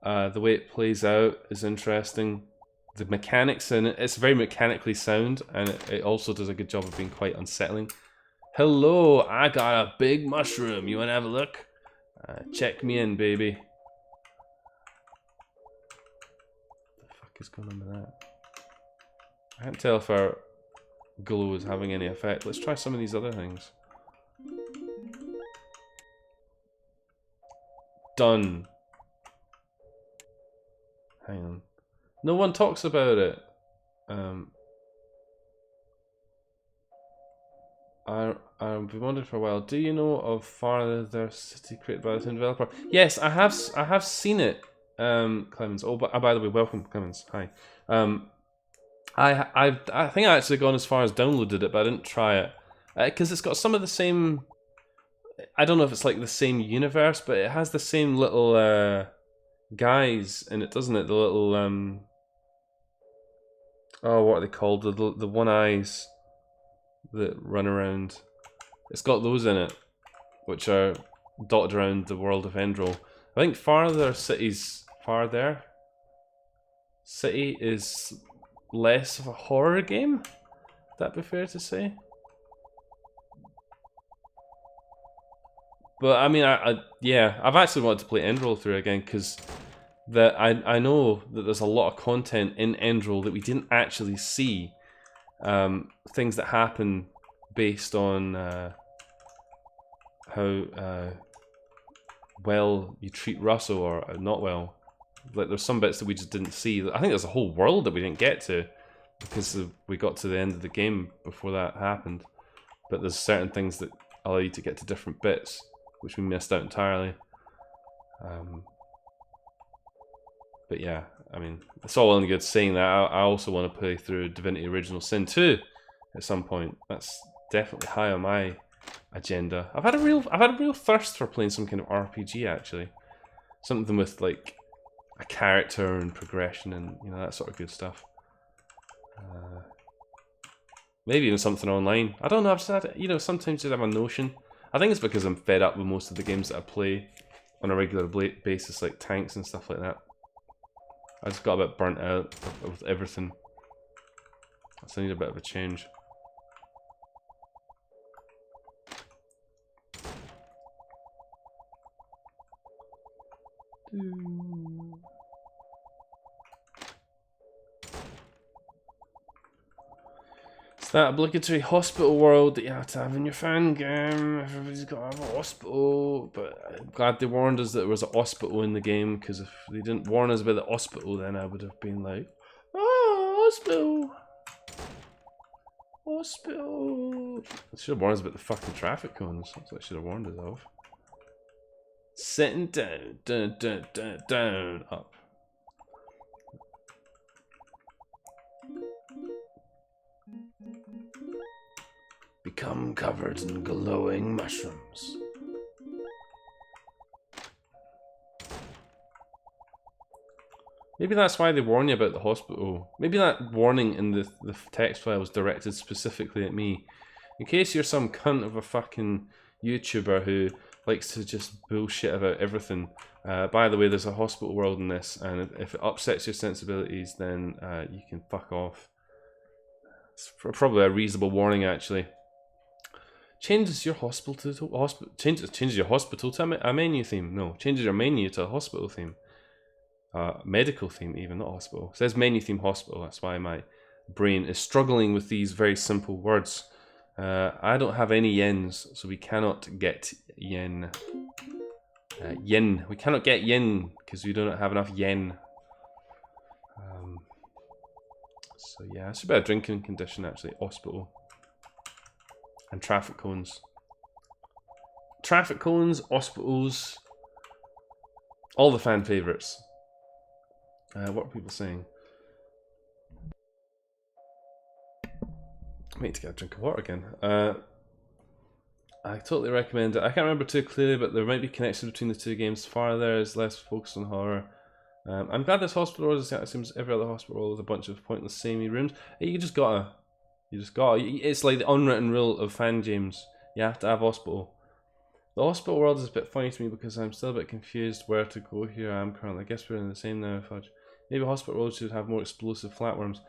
The way it plays out is interesting. The mechanics in it, it's very mechanically sound, and it also does a good job of being quite unsettling. Hello, I got a big mushroom. You want to have a look? Check me in, baby. What the fuck is going on with that? I can't tell if our glow is having any effect. Let's try some of these other things. Done. Hang on. No one talks about it. I've been wondering for a while. Do you know of Farther City created by the same developer? Yes, I have seen it. Clemens. Oh, by the way, welcome, Clemens. Hi. I think I actually gone as far as downloaded it, but I didn't try it because it's got some of the same. I don't know if it's like the same universe, but it has the same little guys in it, doesn't it? The little oh, what are they called? The one eyes that run around. It's got those in it, which are dotted around the world of Endroll. I think Farther City is less of a horror game. Would that be fair to say? But I mean, yeah, I've actually wanted to play Endroll through again because I know that there's a lot of content in Endroll that we didn't actually see. Things that happen based on how well you treat Russell or not well. Like there's some bits that we just didn't see. I think there's a whole world that we didn't get to because we got to the end of the game before that happened. But there's certain things that allow you to get to different bits, which we missed out entirely. But yeah, I mean, it's all well and good saying that. I also want to play through Divinity Original Sin 2 at some point. That's definitely high on my agenda. I've had a real thirst for playing some kind of RPG actually. Something with like a character and progression and that sort of good stuff. Maybe even something online. I don't know. I've just had sometimes just have a notion. I think it's because I'm fed up with most of the games that I play on a regular basis, like tanks and stuff like that. I just got a bit burnt out of everything. So I need a bit of a change. It's that obligatory hospital world that you have to have in your fan game. Everybody's got to have a hospital. But I'm glad they warned us that there was a hospital in the game, because if they didn't warn us about the hospital, then I would have been like, oh, hospital. Hospital. They should have warned us about the fucking traffic cones. That's what I should have warned us of. Sitting down, down, down, down, down, up. Become covered in glowing mushrooms. Maybe that's why they warn you about the hospital. Maybe that warning in the text file was directed specifically at me. In case you're some cunt of a fucking YouTuber who likes to just bullshit about everything. By the way, there's a hospital world in this, and if it upsets your sensibilities, then you can fuck off. It's probably a reasonable warning, actually. Changes your hospital to changes your hospital to a menu theme. No, changes your menu to a hospital theme. Medical theme, even, not hospital. It says menu theme hospital. That's why my brain is struggling with these very simple words. I don't have any yens, so we cannot get yen. Yen. We cannot get yen because we don't have enough yen. So yeah, it's about a drinking condition actually. Hospital. And traffic cones. Traffic cones, hospitals, all the fan favourites. What are people saying? I need to get a drink of water again. I totally recommend it. I can't remember too clearly, but there might be connections between the two games. Far there is less focused on horror. I'm glad this hospital world is, it seems every other hospital world with a bunch of pointless samey rooms. You just gotta. It's like the unwritten rule of fan games. You have to have hospital. The hospital world is a bit funny to me because I'm still a bit confused where to go here. I am currently. I guess we're in the same now, Fudge. Maybe hospital world should have more explosive flatworms.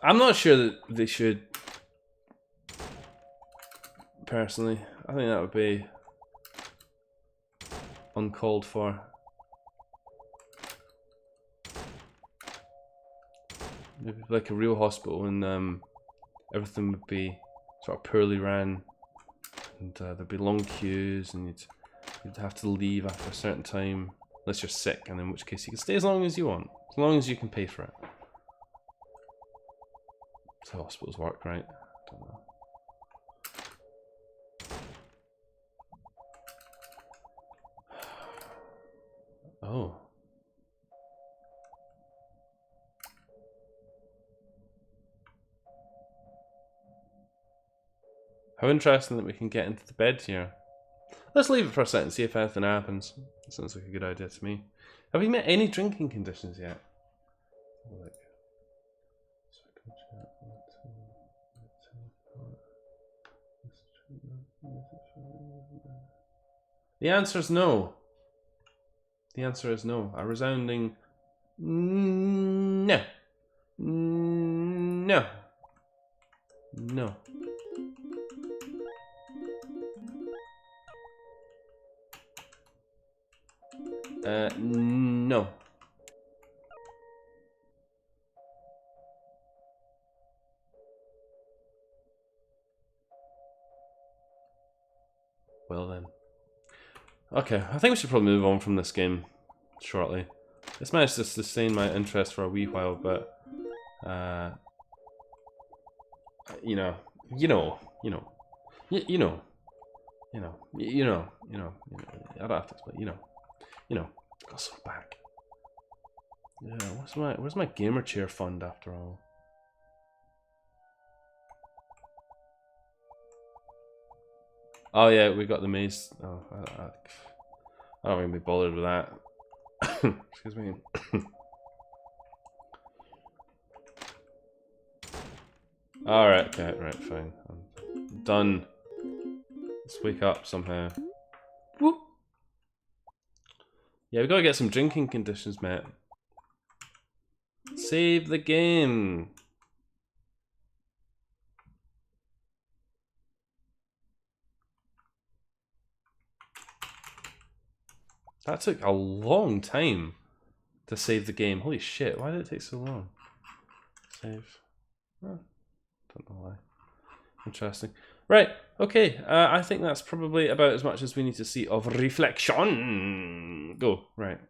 I'm not sure that they should. Personally, I think that would be uncalled for. Maybe like a real hospital, and everything would be sort of poorly ran, and there'd be long queues, and you'd have to leave after a certain time, unless you're sick, and in which case you can stay as long as you want, as long as you can pay for it. That's how hospitals work, right? I don't know. Oh. How interesting that we can get into the bed here. Let's leave it for a second and see if anything happens. That sounds like a good idea to me. Have we met any drinking conditions yet? The answer is no. The answer is no. A resounding no. No. No. No. Well then. Okay, I think we should probably move on from this game shortly. It's managed to sustain my interest for a wee while, but you know, I don't have to explain, you know, got some back. Yeah, where's my gamer chair fund after all? Oh yeah, we got the maze. Oh, I don't even be bothered with that. Excuse me. Alright, okay, right, fine. I'm done. Let's wake up somehow. Whoop. Yeah, we gotta get some drinking conditions met. Save the game! That took a long time to save the game. Holy shit, why did it take so long? Save. Oh, don't know why. Interesting. Right, okay. I think that's probably about as much as we need to see of reflection. Go, right.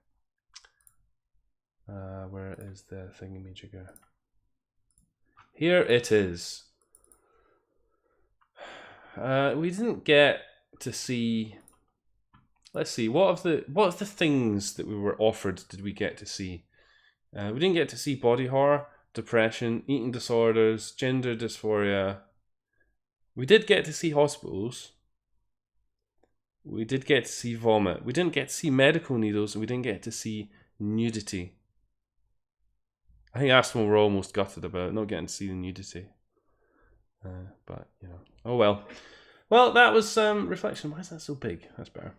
Where is the thingamajigger? Here it is. We didn't get to see. Let's see. What of the things that we were offered did we get to see? We didn't get to see body horror, depression, eating disorders, gender dysphoria. We did get to see hospitals. We did get to see vomit. We didn't get to see medical needles, and we didn't get to see nudity. I think that's what we're almost gutted about, not getting to see the nudity. But, you know, oh well. Well, that was reflection. Why is that so big? That's better.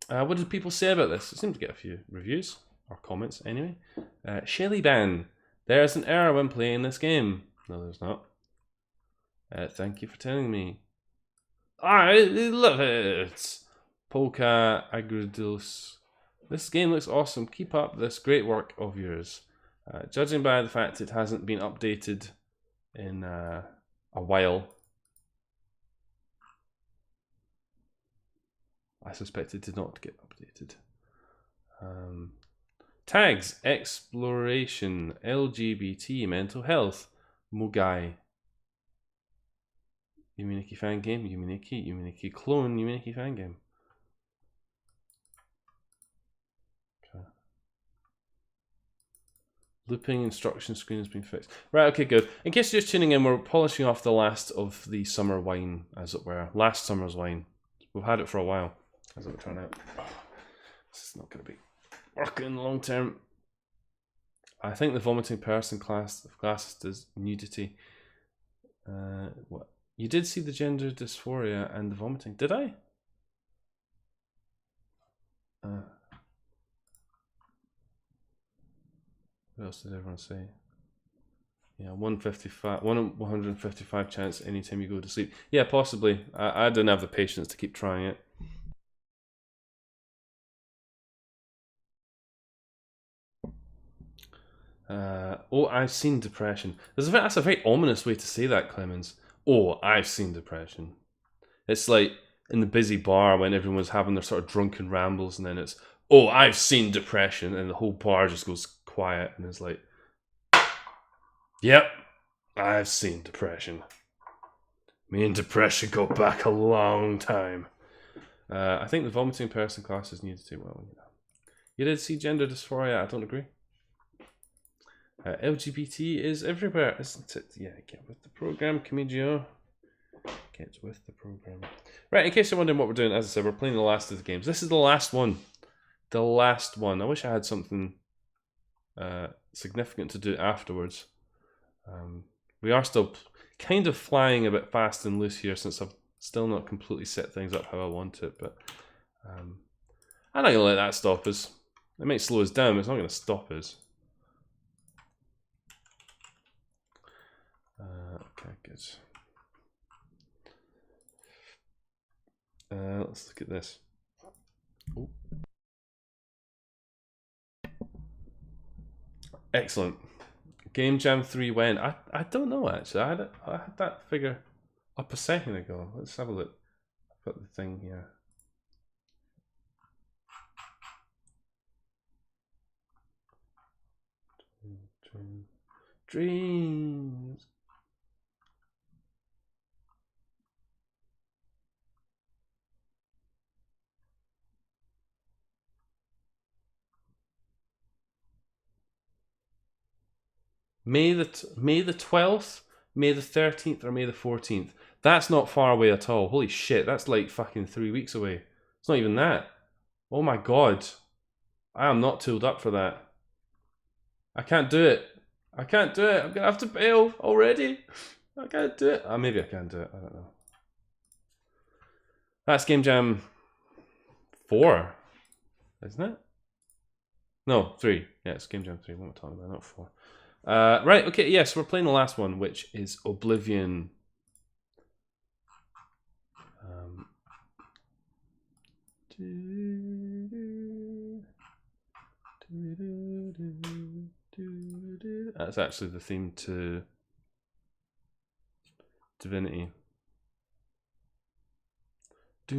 What did people say about this? It seemed to get a few reviews, or comments anyway. Shelly Ban, there's an error when playing this game. No, there's not. Thank you for telling me. I love it! Polka Agridos. This game looks awesome. Keep up this great work of yours. Judging by the fact it hasn't been updated in a while, I suspect it did not get updated. Tags, exploration, LGBT, mental health, Mugai. Yuminiki fan game, Yuminiki clone, Yuminiki fan game. Okay. Looping instruction screen has been fixed. Right, okay, good. In case you're just tuning in, we're polishing off the last of the summer wine, as it were. Last summer's wine. We've had it for a while, as it would turn out. This is not going to be working in the long term. I think the vomiting person class as nudity. What? You did see the gender dysphoria and the vomiting, did I? What else did everyone say? Yeah, 155 chance anytime you go to sleep. Yeah, possibly. I didn't have the patience to keep trying it. Oh, I've seen depression. That's a very ominous way to say that, Clemens. Oh, I've seen depression. It's like in the busy bar when everyone's having their sort of drunken rambles, and then it's, oh, I've seen depression, and the whole bar just goes quiet, and it's like, yep, I've seen depression. Me and depression go back a long time. I think the vomiting person classes need to do well. You did see gender dysphoria. I don't agree. LGBT is everywhere, isn't it? Yeah, get with the program, Comigio. Get with the program. Right, in case you're wondering what we're doing, as I said, we're playing the last of the games. This is the last one. The last one. I wish I had something significant to do afterwards. We are still kind of flying a bit fast and loose here, since I've still not completely set things up how I want it, but I'm not going to let that stop us. It might slow us down, but it's not going to stop us. Okay, good. Let's look at this. Ooh. Excellent. Game Jam 3 when? I don't know actually. I had that figure up a second ago. Let's have a look. I've got the thing here. Dreams. May the 12th, May the 13th, or May the 14th. That's not far away at all. Holy shit, that's like fucking 3 weeks away. It's not even that. Oh my god. I am not tooled up for that. I can't do it. I can't do it. I'm gonna have to bail already. I can't do it. Maybe I can do it. I don't know. That's Game Jam 4, isn't it? No, 3. Yeah, it's Game Jam 3. What am I talking about? Not 4. Right, okay, yes, we're playing the last one, which is Oblivion. That's actually the theme to Divinity. That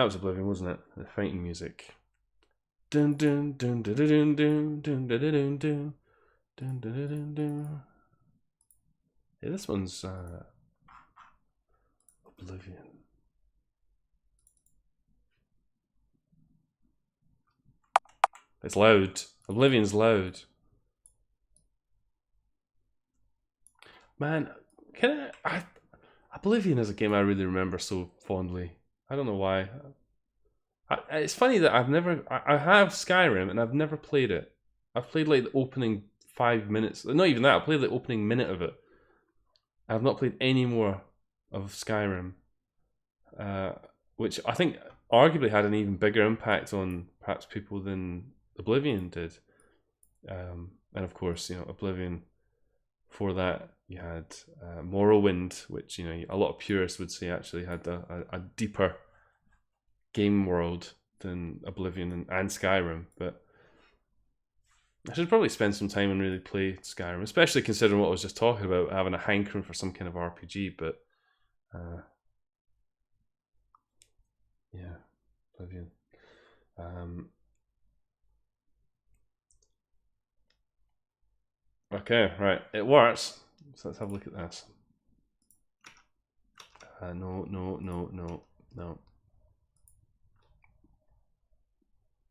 was Oblivion, wasn't it? The fighting music. Yeah, this one's Oblivion. It's loud. Oblivion's loud. Man, Oblivion is a game I really remember so fondly. I don't know why. It's funny that I have Skyrim and I've never played it. I've played like the opening 5 minutes. Not even that, I played the opening minute of it. I've not played any more of Skyrim. Which I think arguably had an even bigger impact on perhaps people than Oblivion did. And of course, Oblivion, before that you had Morrowind, which a lot of purists would say actually had a deeper game world than Oblivion and Skyrim. But I should probably spend some time and really play Skyrim, especially considering what I was just talking about, having a hankering for some kind of RPG. But yeah, Oblivion. Okay, right, it works. So let's have a look at this. No.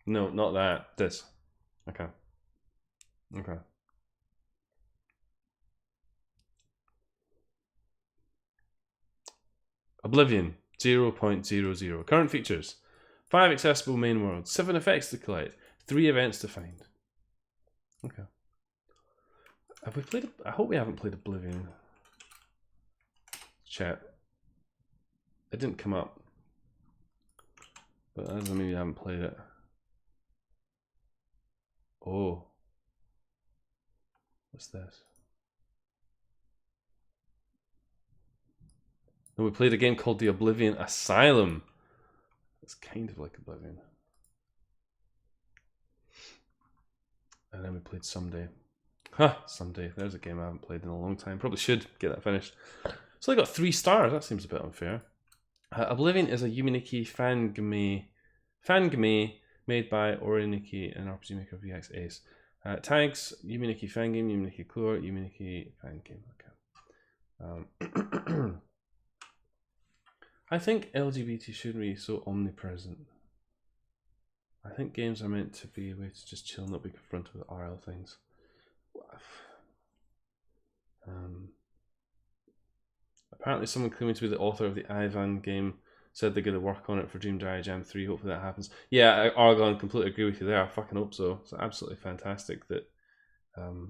No, not that. This. Okay. Okay. Oblivion 0.00. Current features: 5 accessible main worlds, 7 effects to collect, 3 events to find. Okay. Have we played? I hope we haven't played Oblivion. Chat. It didn't come up, but that doesn't mean we haven't played it. Oh. What's this? And we played a game called The Oblivion Asylum. It's kind of like Oblivion. And then we played Someday. Someday. There's a game I haven't played in a long time. Probably should get that finished. So I got 3 stars. That seems a bit unfair. Oblivion is a Yuminiki fangame made by Oriniki and RPG maker VX Ace. Tags: Yuminiki fangame, Yuminiki core, Yuminiki fangame. Okay. I think LGBT shouldn't be so omnipresent. I think games are meant to be a way to just chill and not be confronted with RL things. Apparently someone claiming to be the author of the Ivan game said they're going to work on it for Dream Diary Jam 3. Hopefully that happens. Yeah, Argon, completely agree with you there. I fucking hope so. It's absolutely fantastic that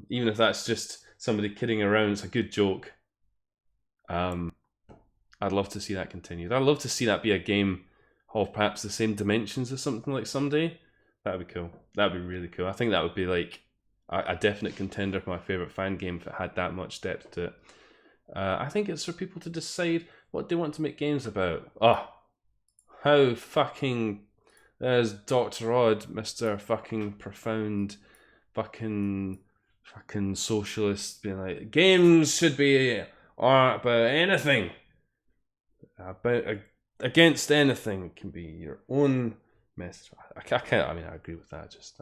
even if that's just somebody kidding around, it's a good joke. I'd love to see that continued. I'd love to see that be a game of perhaps the same dimensions as something like Someday. That would be cool. That would be really cool. I think that would be like a definite contender for my favourite fan game if it had that much depth to it. I think it's for people to decide what they want to make games about. How fucking... There's Dr. Odd, Mr. fucking profound fucking socialist being like, games should be art about anything. Against anything. It can be your own message. I agree with that. Just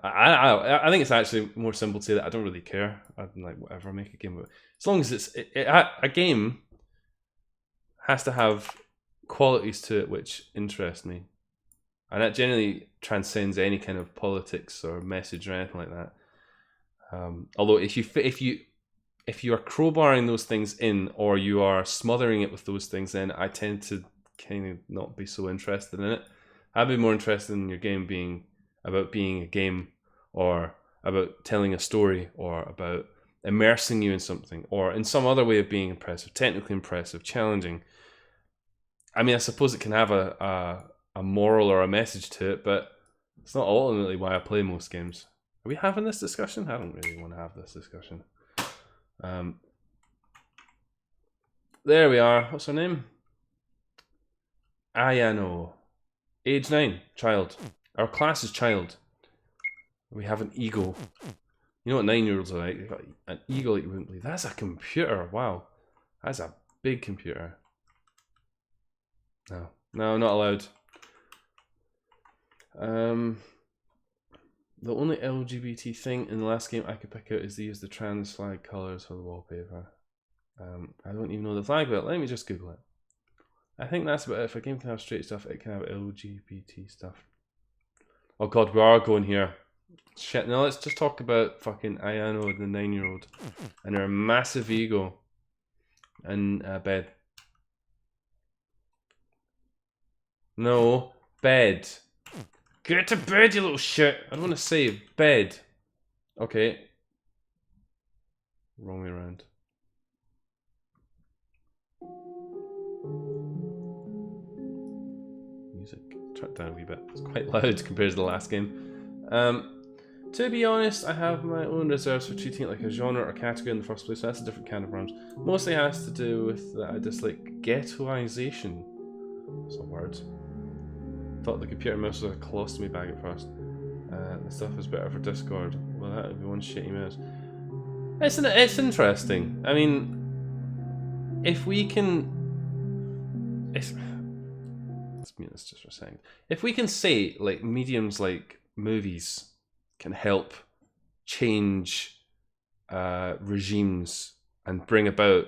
I think it's actually more simple to say that I don't really care. I'd like whatever, make a game. As long as it's a game has to have qualities to it which interest me, and that generally transcends any kind of politics or message or anything like that. Although if you are crowbarring those things in, or you are smothering it with those things in, I tend to kind of not be so interested in it. I'd be more interested in your game being about being a game, or about telling a story, or about immersing you in something, or in some other way of being impressive, technically impressive, challenging. I mean, I suppose it can have a moral or a message to it, but it's not ultimately why I play most games. Are we having this discussion? I don't really want to have this discussion. There we are. What's her name? Ayano. Age 9. Child. Our class is child. We have an eagle. You know what 9-year-olds are like? They've got an eagle that you wouldn't believe. That's a computer. Wow. That's a big computer. No. No, not allowed. The only LGBT thing in the last game I could pick out is they use the trans flag colours for the wallpaper. I don't even know the flag, but let me just Google it. I think that's about it. If a game can have straight stuff, it can have LGBT stuff. Oh god, we are going here. Shit, now let's just talk about fucking Ayano, the 9-year-old, and her massive ego in bed. No, bed. Get to bed, you little shit. I don't want to say bed. Okay. Wrong way around. Music. Turn it down a wee bit. It's quite loud compared to the last game. To be honest, I have my own reserves for treating it like a genre or category in the first place, so that's a different can of worms. Mostly has to do with that I dislike ghettoization. That's a word. Thought the computer mouse was a colostomy bag at first. The stuff is better for Discord. Well, that would be one shitty mouse. It's interesting. I mean, if we can... let's mute this just for a second. If we can say, like, mediums like movies can help change regimes and bring about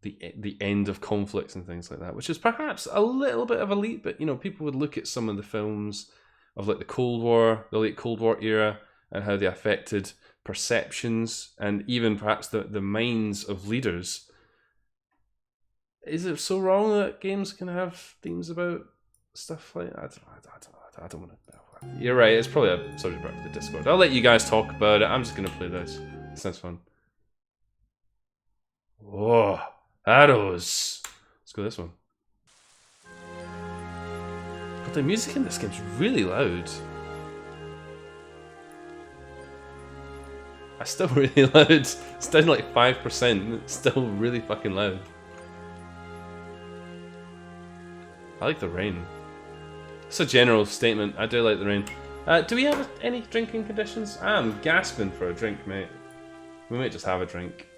the end of conflicts and things like that, which is perhaps a little bit of a leap, but you know, people would look at some of the films of like the Cold War, the late Cold War era, and how they affected perceptions and even perhaps the minds of leaders. Is it so wrong that games can have themes about stuff like that? I don't want to. You're right, it's probably a subject matter for the Discord. I'll let you guys talk about it. I'm just going to play this. This sounds fun. Whoa, arrows. Let's go this one. But the music in this game's really loud. It's still really loud. It's down to like 5%. It's still really fucking loud. I like the rain. It's a general statement. I do like the rain. Do we have any drinking conditions? I'm gasping for a drink, mate. We might just have a drink.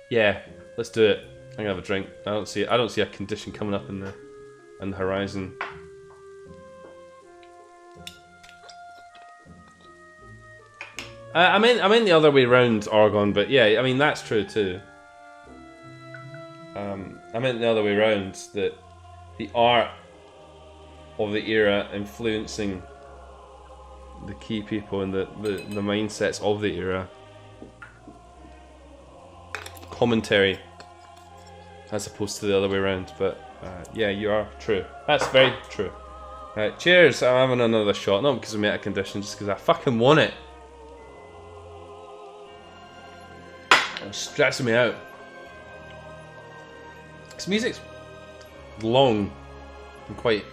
Yeah, let's do it. I'm gonna have a drink. I don't see a condition coming up in the horizon. I mean the other way round, Oregon, but yeah, I mean that's true too. I meant the other way around, that the art of the era influencing the key people and the mindsets of the era. Commentary, as opposed to the other way around, but yeah, you are true. That's very true. Cheers, I'm having another shot, not because we met a condition, just because I fucking want it. It's stressing me out. This music's long and quite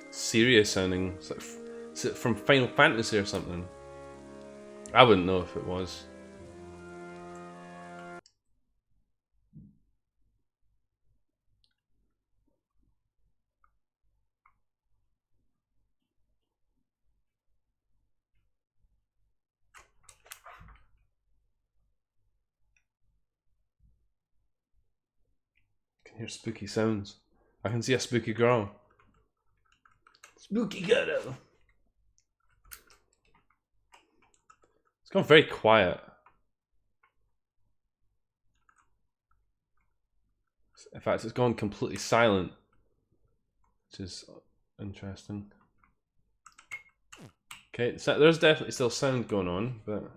serious sounding. It's like, is it from Final Fantasy or something? I wouldn't know if it was. I can hear spooky sounds. I can see a spooky girl. Spooky girl. It's gone very quiet. In fact, it's gone completely silent, which is interesting. Okay, so there's definitely still sound going on, but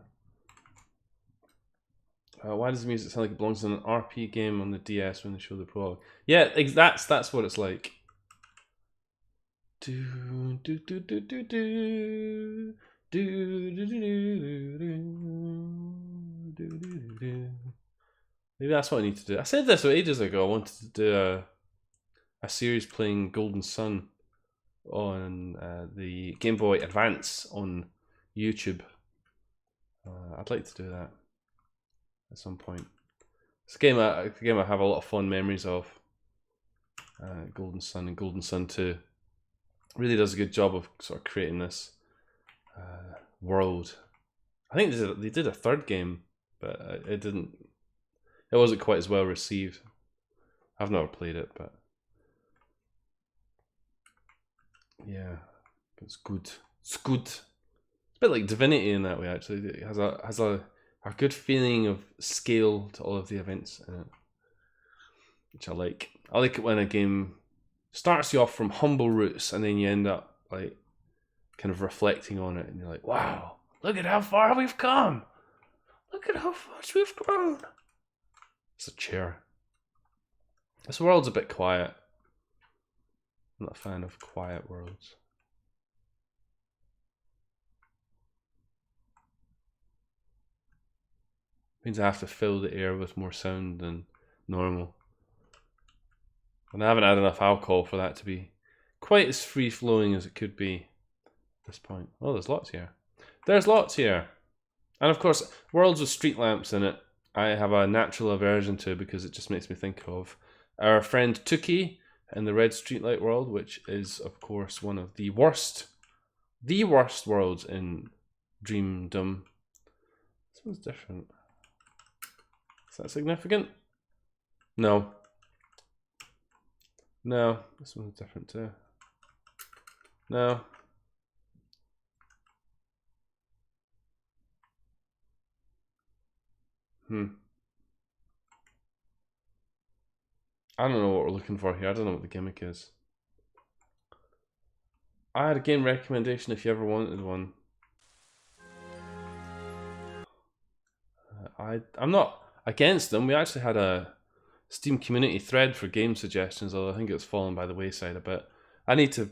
why does the music sound like it belongs in an RP game on the DS when they show the prologue? Yeah, that's what it's like. Do do do do do do do do do. Maybe that's what I need to do. I said this ages ago. I wanted to do a series playing Golden Sun on the Game Boy Advance on YouTube. I'd like to do that at some point. It's a game I have a lot of fond memories of. Golden Sun and Golden Sun 2 really does a good job of sort of creating this world. I think they did a third game, but it didn't. It wasn't quite as well received. I've never played it, but yeah, it's good. It's good. It's a bit like Divinity in that way. Actually, it has a good feeling of scale to all of the events in it, which I like. I like it when a game starts you off from humble roots and then you end up like kind of reflecting on it, and you're like, "Wow, look at how far we've come! Look at how much we've grown!" It's a chair. This world's a bit quiet. I'm not a fan of quiet worlds. Means I have to fill the air with more sound than normal. And I haven't had enough alcohol for that to be quite as free-flowing as it could be at this point. Oh, there's lots here. There's lots here. And of course, worlds with street lamps in it, I have a natural aversion to because it just makes me think of our friend Tookie in the Red Streetlight world, which is, of course, one of the worst worlds in Dreamdom. This one's different. Is that significant? No. No, this one's different too. No. I don't know what we're looking for here. I don't know what the gimmick is. I had a game recommendation if you ever wanted one. I'm not against them. We actually had a Steam community thread for game suggestions, although I think it's fallen by the wayside a bit. I need to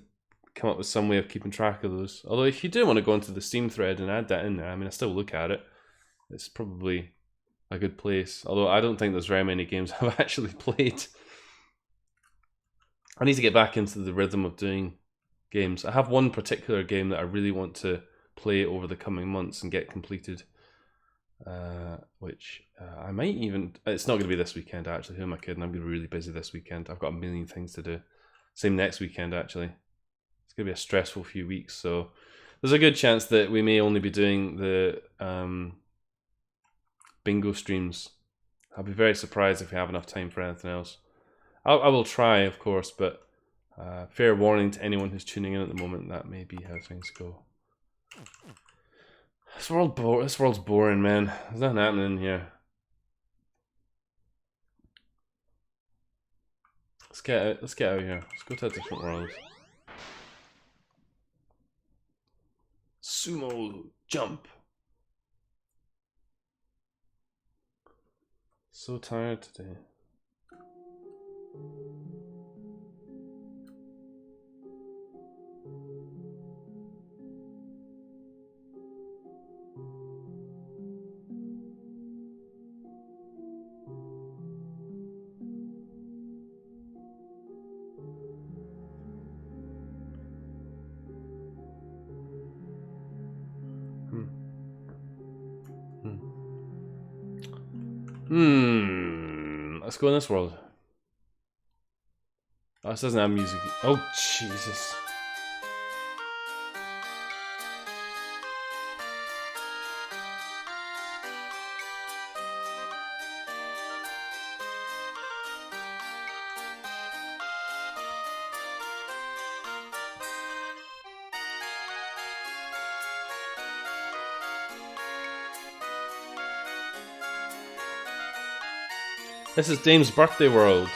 come up with some way of keeping track of those. Although if you do want to go into the Steam thread and add that in there, I mean, I still look at it. It's probably a good place. Although I don't think there's very many games I've actually played. I need to get back into the rhythm of doing games. I have one particular game that I really want to play over the coming months and get completed. Which I might even... It's not going to be this weekend, actually. Who am I kidding? I'm going to be really busy this weekend. I've got a million things to do. Same next weekend, actually. It's going to be a stressful few weeks, so there's a good chance that we may only be doing the bingo streams. I'll be very surprised if we have enough time for anything else. I will try, of course, but fair warning to anyone who's tuning in at the moment, that may be how things go. This world's boring, man. There's nothing happening here. Let's get out of here. Let's go to a different world. Sumo jump. So tired today. Let's go in this world. Oh, this doesn't have music. Oh, Jesus. This is Dame's birthday world.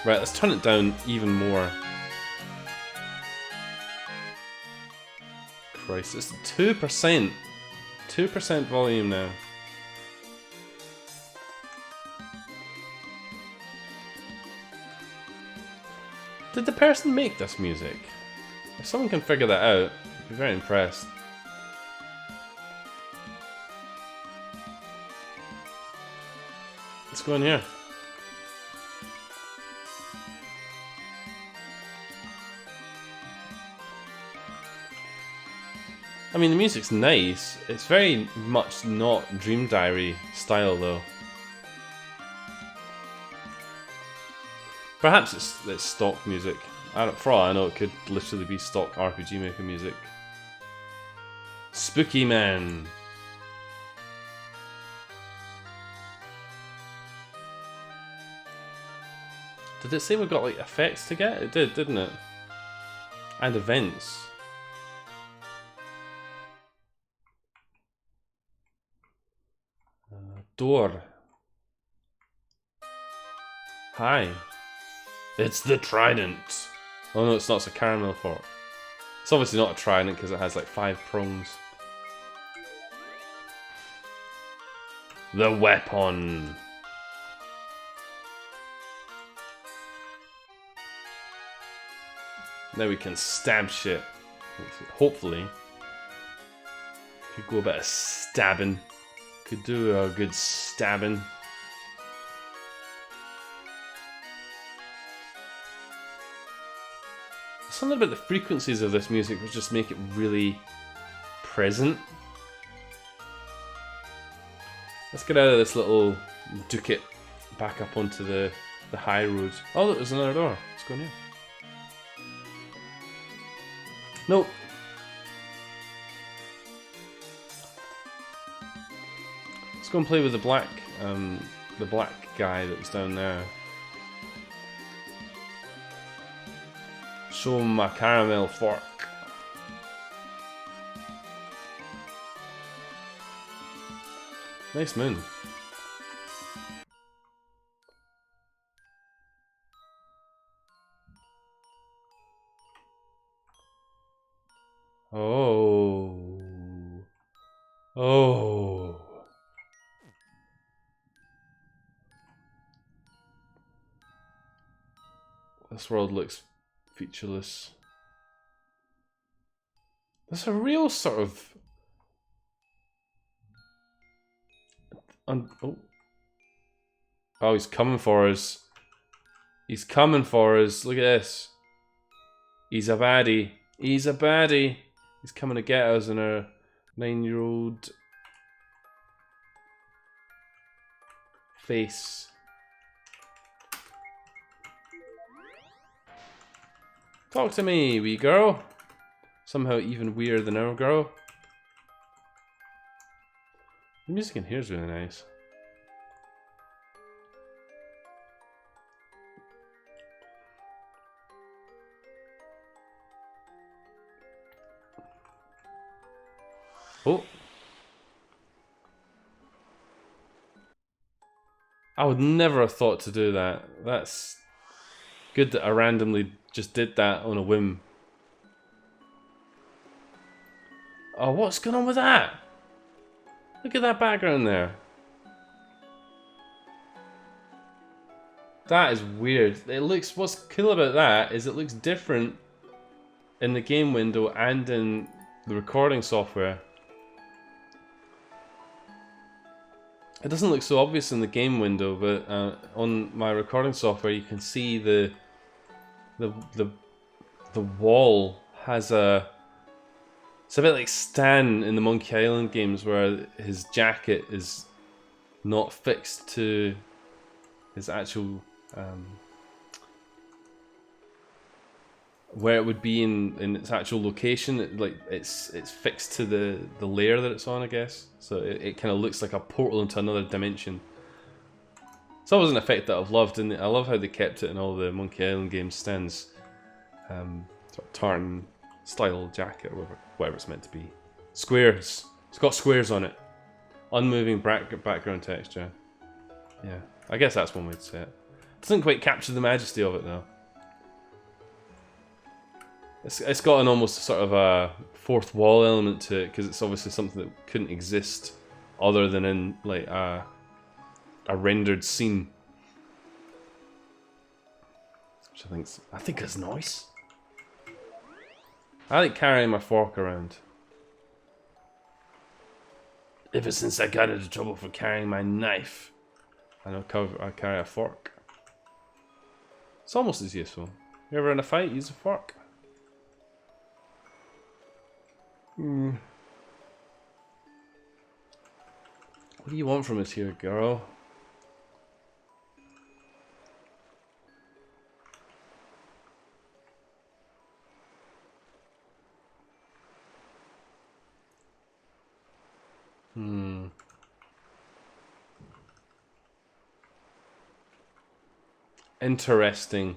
Right, let's turn it down even more. Christ, it's 2%. 2% volume now. Did the person make this music? If someone can figure that out, I'd be very impressed. Let's go in here. I mean, the music's nice. It's very much not Dream Diary style, though. Perhaps it's stock music. For all I know, it could literally be stock RPG Maker music. Spooky Man. Did it say we got like effects to get? It did, didn't it? And events. Door. Hi. It's the trident. Oh no, it's not. It's a caramel fork. It's obviously not a trident because it has like 5 prongs. The weapon. Now we can stab shit. Hopefully. Could go a bit of stabbing. Could do a good stabbing. Something about the frequencies of this music which just make it really present. Let's get out of this little ducat back up onto the high road. Oh look, there's another door. Let's go in here. Nope. Let's go and play with the black guy that was down there. Show him my caramel fork. Nice moon. Oh. Oh. This world looks featureless. There's a real sort of... Oh, he's coming for us. He's coming for us. Look at this. He's a baddie. He's a baddie. He's coming to get us in our 9-year-old face. Talk to me, wee girl. Somehow even weirder than our girl. The music in here is really nice. Oh. I would never have thought to do that. That's good that I randomly just did that on a whim. Oh, what's going on with that? Look at that background there. That is weird. It looks, what's cool about that is it looks different in the game window and in the recording software. It doesn't look so obvious in the game window, but on my recording software you can see the wall has a... It's a bit like Stan in the Monkey Island games where his jacket is not fixed to his actual... where it would be in its actual location. It's fixed to the layer that it's on, I guess. So it kind of looks like a portal into another dimension. It's always an effect that I've loved, and I love how they kept it in all the Monkey Island games. Sten's sort of tartan style jacket, or whatever it's meant to be. Squares. It's got squares on it. Unmoving background texture. Yeah, I guess that's one way to say it. Doesn't quite capture the majesty of it though. It's got an almost sort of a fourth wall element to it, because it's obviously something that couldn't exist other than in like a rendered scene. Which I think is nice. I like carrying my fork around. Ever since I got into trouble for carrying my knife, I carry a fork. It's almost as useful. You ever in a fight, use a fork? What do you want from us here, girl? Interesting.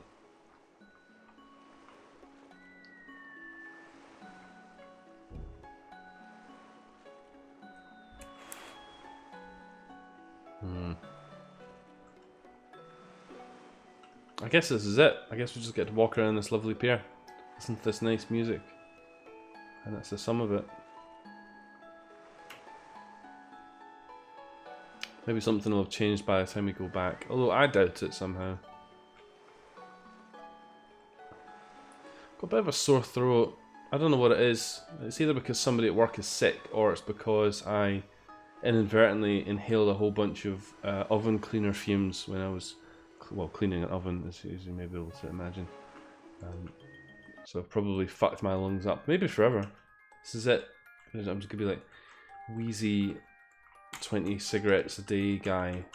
I guess this is it. I guess we just get to walk around this lovely pier, listen to this nice music, and that's the sum of it. Maybe something will have changed by the time we go back, although I doubt it somehow. Got a bit of a sore throat. I don't know what it is. It's either because somebody at work is sick, or it's because I inadvertently inhaled a whole bunch of oven cleaner fumes when I was, well, cleaning an oven, as you may be able to imagine. So I've probably fucked my lungs up, maybe forever. This is it. I'm just gonna be like wheezy 20 cigarettes a day guy.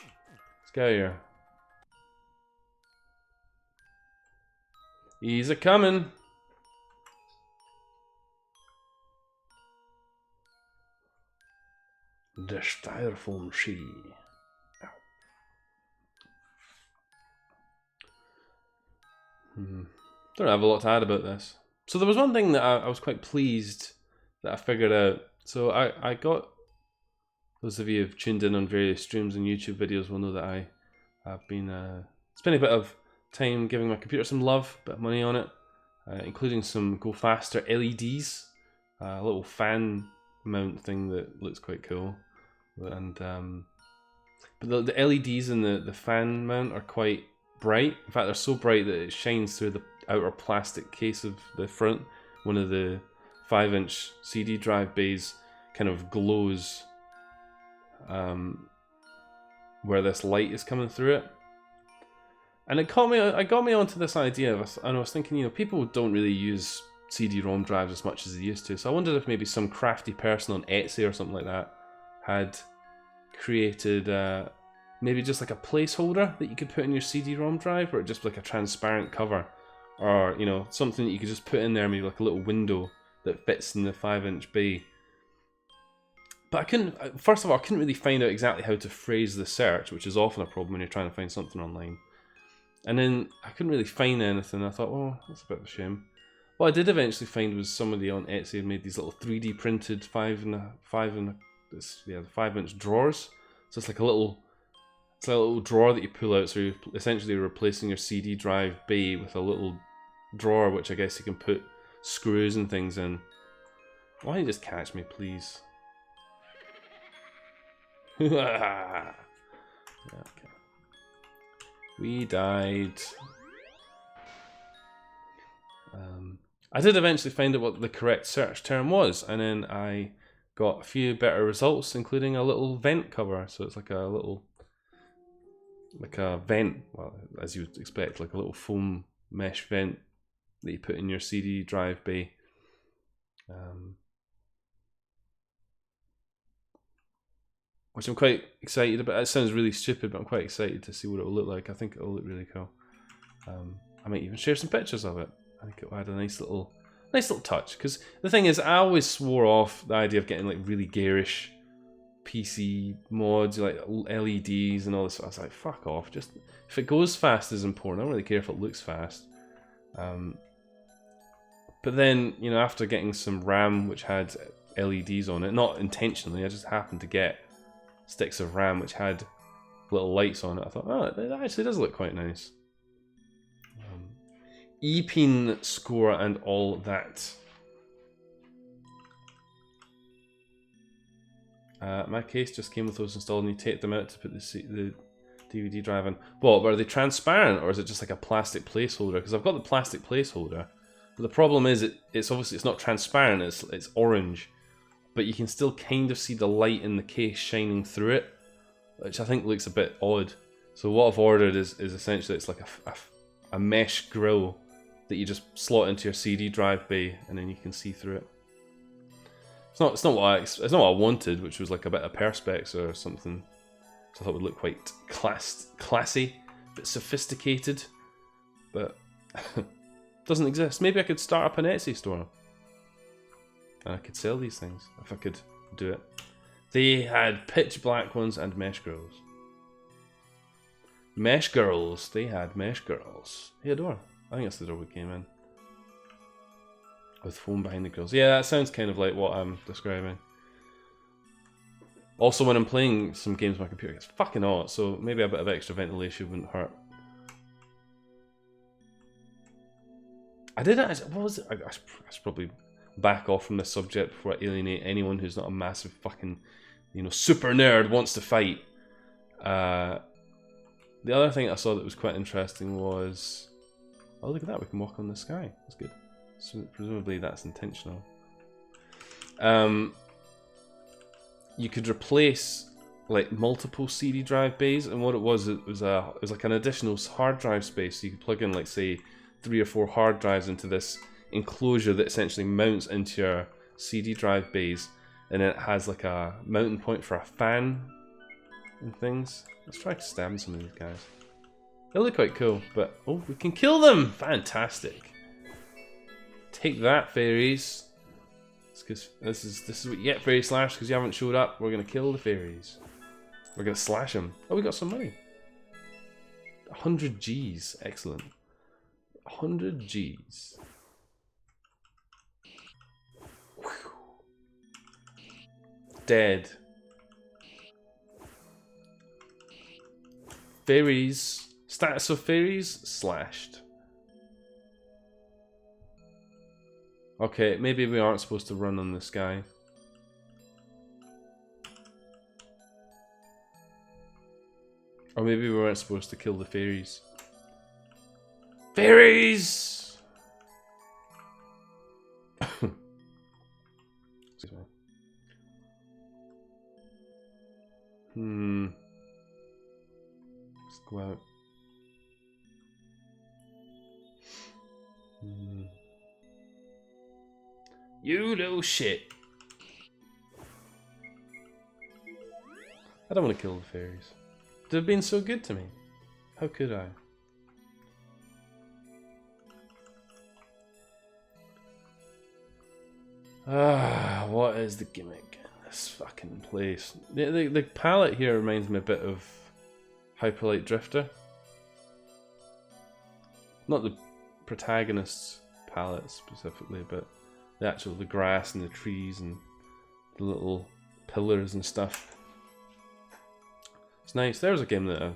Let's go here. He's a coming. The styrofoam she. Don't have a lot to add about this. So there was one thing that I was quite pleased that I figured out. So I got, those of you who've tuned in on various streams and YouTube videos will know that I have been spending a bit of time giving my computer some love, a bit of money on it, including some Go Faster LEDs, a little fan mount thing that looks quite cool, and but the LEDs in the fan mount are quite bright. In fact, they're so bright that it shines through the outer plastic case of the front. One of the 5-inch CD drive bays kind of glows where this light is coming through it. And it got me onto this idea of, and I was thinking, you know, people don't really use CD-ROM drives as much as they used to. So I wondered if maybe some crafty person on Etsy or something like that had created maybe just like a placeholder that you could put in your CD-ROM drive, or just like a transparent cover, or you know, something that you could just put in there, maybe like a little window that fits in the 5-inch bay. But I couldn't. First of all, I couldn't really find out exactly how to phrase the search, which is often a problem when you're trying to find something online. And then I couldn't really find anything. I thought, oh, that's a bit of a shame. What I did eventually find was somebody on Etsy had made these little 3D printed 5-inch drawers. So it's like a little drawer that you pull out. So you're essentially replacing your CD drive bay with a little drawer, which I guess you can put screws and things in. Why don't you just catch me, please? Yeah, okay. We died. I did eventually find out what the correct search term was, and then I got a few better results, including a little vent cover. So it's like a vent, well, as you would expect, like a little foam mesh vent that you put in your CD drive bay. Which I'm quite excited about. It sounds really stupid, but I'm quite excited to see what it will look like. I think it will look really cool. I might even share some pictures of it. I think it will add a nice little touch. Because the thing is, I always swore off the idea of getting like really garish PC mods, like LEDs and all this. I was like, fuck off. Just if it goes fast is important. I don't really care if it looks fast. But then, you know, after getting some RAM which had LEDs on it, not intentionally, I just happened to get sticks of RAM which had little lights on it. I thought, oh, it actually does look quite nice. E-pin score and all that. My case just came with those installed, and you take them out to put the DVD drive in. What, are they transparent, or is it just like a plastic placeholder? Because I've got the plastic placeholder, but the problem is it's obviously it's not transparent. It's orange, but you can still kind of see the light in the case shining through it, which I think looks a bit odd. So what I've ordered is essentially it's like a mesh grill that you just slot into your CD drive bay, and then you can see through it. It's not what I wanted, which was like a bit of perspex or something. So I thought it would look quite classy, a bit sophisticated, but doesn't exist. Maybe I could start up an Etsy store, and I could sell these things if I could do it. They had pitch black ones and mesh girls. Mesh girls. They had mesh girls. Hey, a door. I think that's the door we came in. With foam behind the grills. Yeah, that sounds kind of like what I'm describing. Also, when I'm playing some games on my computer, it's fucking hot, so maybe a bit of extra ventilation wouldn't hurt. I did actually, what was it? I should probably back off from this subject before I alienate anyone who's not a massive fucking, you know, super nerd wants to fight. The other thing I saw that was quite interesting was, oh, look at that, we can walk on the sky. That's good. So presumably that's intentional. You could replace like multiple CD drive bays, and what it was like an additional hard drive space. So you could plug in, like, say 3 or 4 hard drives into this enclosure that essentially mounts into your CD drive bays, and then it has like a mounting point for a fan and things. Let's try stabbing some of these guys. They look quite cool, but oh, we can kill them! Fantastic. Take that, fairies. Because this is what you get, fairy slash, because you haven't showed up. We're gonna kill the fairies. We're gonna slash them. Oh, we got some money. 100 G's, excellent. 100 G's. Whew. Dead. Fairies. Status of fairies slashed. Okay, maybe we aren't supposed to run on this guy. Or maybe we weren't supposed to kill the fairies. Fairies! Excuse me. Let's go out. You little shit. I don't want to kill the fairies. They've been so good to me. How could I? Ah, what is the gimmick in this fucking place? The palette here reminds me a bit of Hyperlight Drifter. Not the protagonist's palette specifically, but the grass and the trees and the little pillars and stuff. It's nice. There's a game that I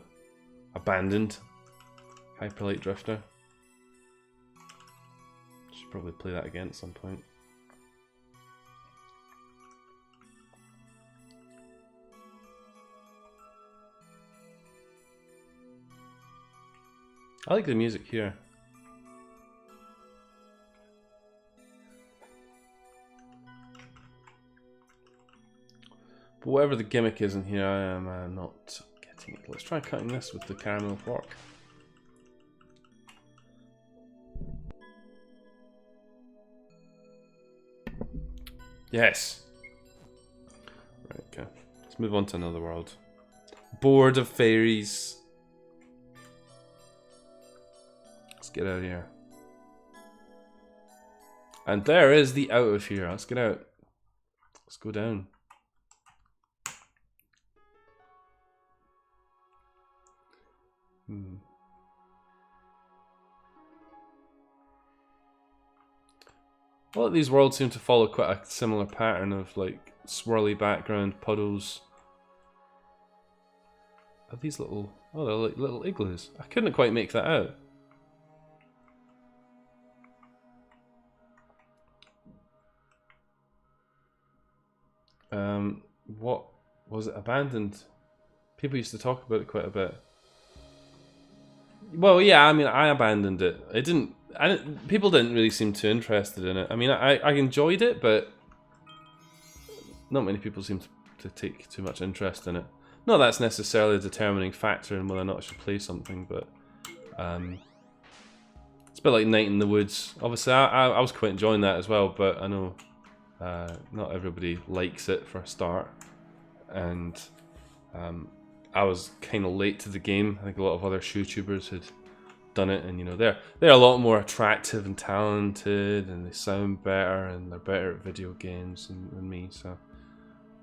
abandoned. Hyperlight Drifter. Should probably play that again at some point. I like the music here. But whatever the gimmick is in here, I am not getting it. Let's try cutting this with the caramel fork. Yes. Right, okay. Let's move on to another world. Board of fairies. Let's get out of here. And there is the out of here. Let's get out. Let's go down. A lot of these worlds seem to follow quite a similar pattern of like swirly background, puddles. Are these little... Oh, they're like little igloos. I couldn't quite make that out. What was it? Abandoned? People used to talk about it quite a bit. Well, yeah, I mean, I abandoned it. People didn't really seem too interested in it. I mean, I enjoyed it, but not many people seem to take too much interest in it. Not that's necessarily a determining factor in whether or not I should play something, but it's a bit like Night in the Woods. Obviously, I was quite enjoying that as well, but I know not everybody likes it for a start, and I was kind of late to the game. I think a lot of other YouTubers had done it, and you know they're a lot more attractive and talented, and they sound better, and they're better at video games than me. So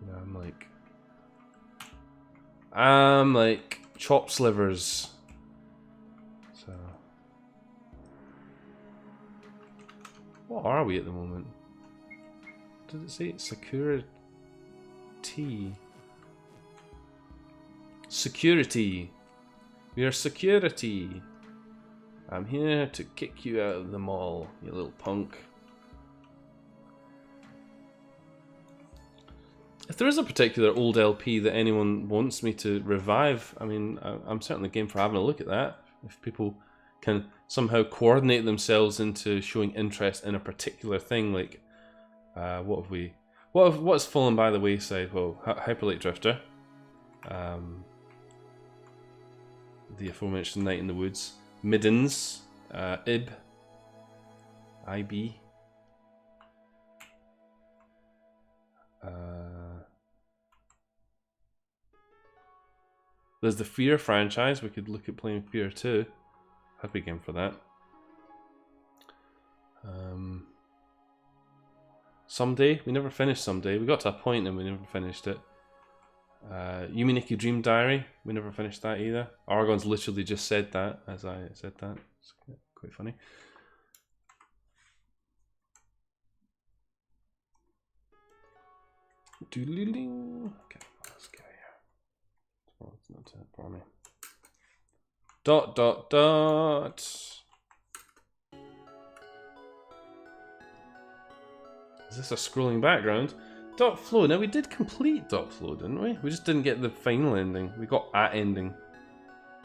you know, I'm like chop slivers. So what are we at the moment? Did it say security? Security. We are security. I'm here to kick you out of the mall, you little punk. If there is a particular old LP that anyone wants me to revive, I mean, I'm certainly game for having a look at that. If people can somehow coordinate themselves into showing interest in a particular thing, like what's fallen by the wayside? Well, Hyperlight Drifter, the aforementioned Night in the Woods, Middens, IB. There's the Fear franchise. We could look at playing Fear 2. I'd be game for that. Someday. We never finished Someday. We got to a point and we never finished it. Yumi Nikki Dream Diary. We never finished that either. Argon's literally just said that as I said that. It's quite funny. Okay, let's go here. Oh, it's not for me. ... Is this a scrolling background? Dot Flow. Now we did complete Dot Flow, didn't we? We just didn't get the final ending. We got a ending,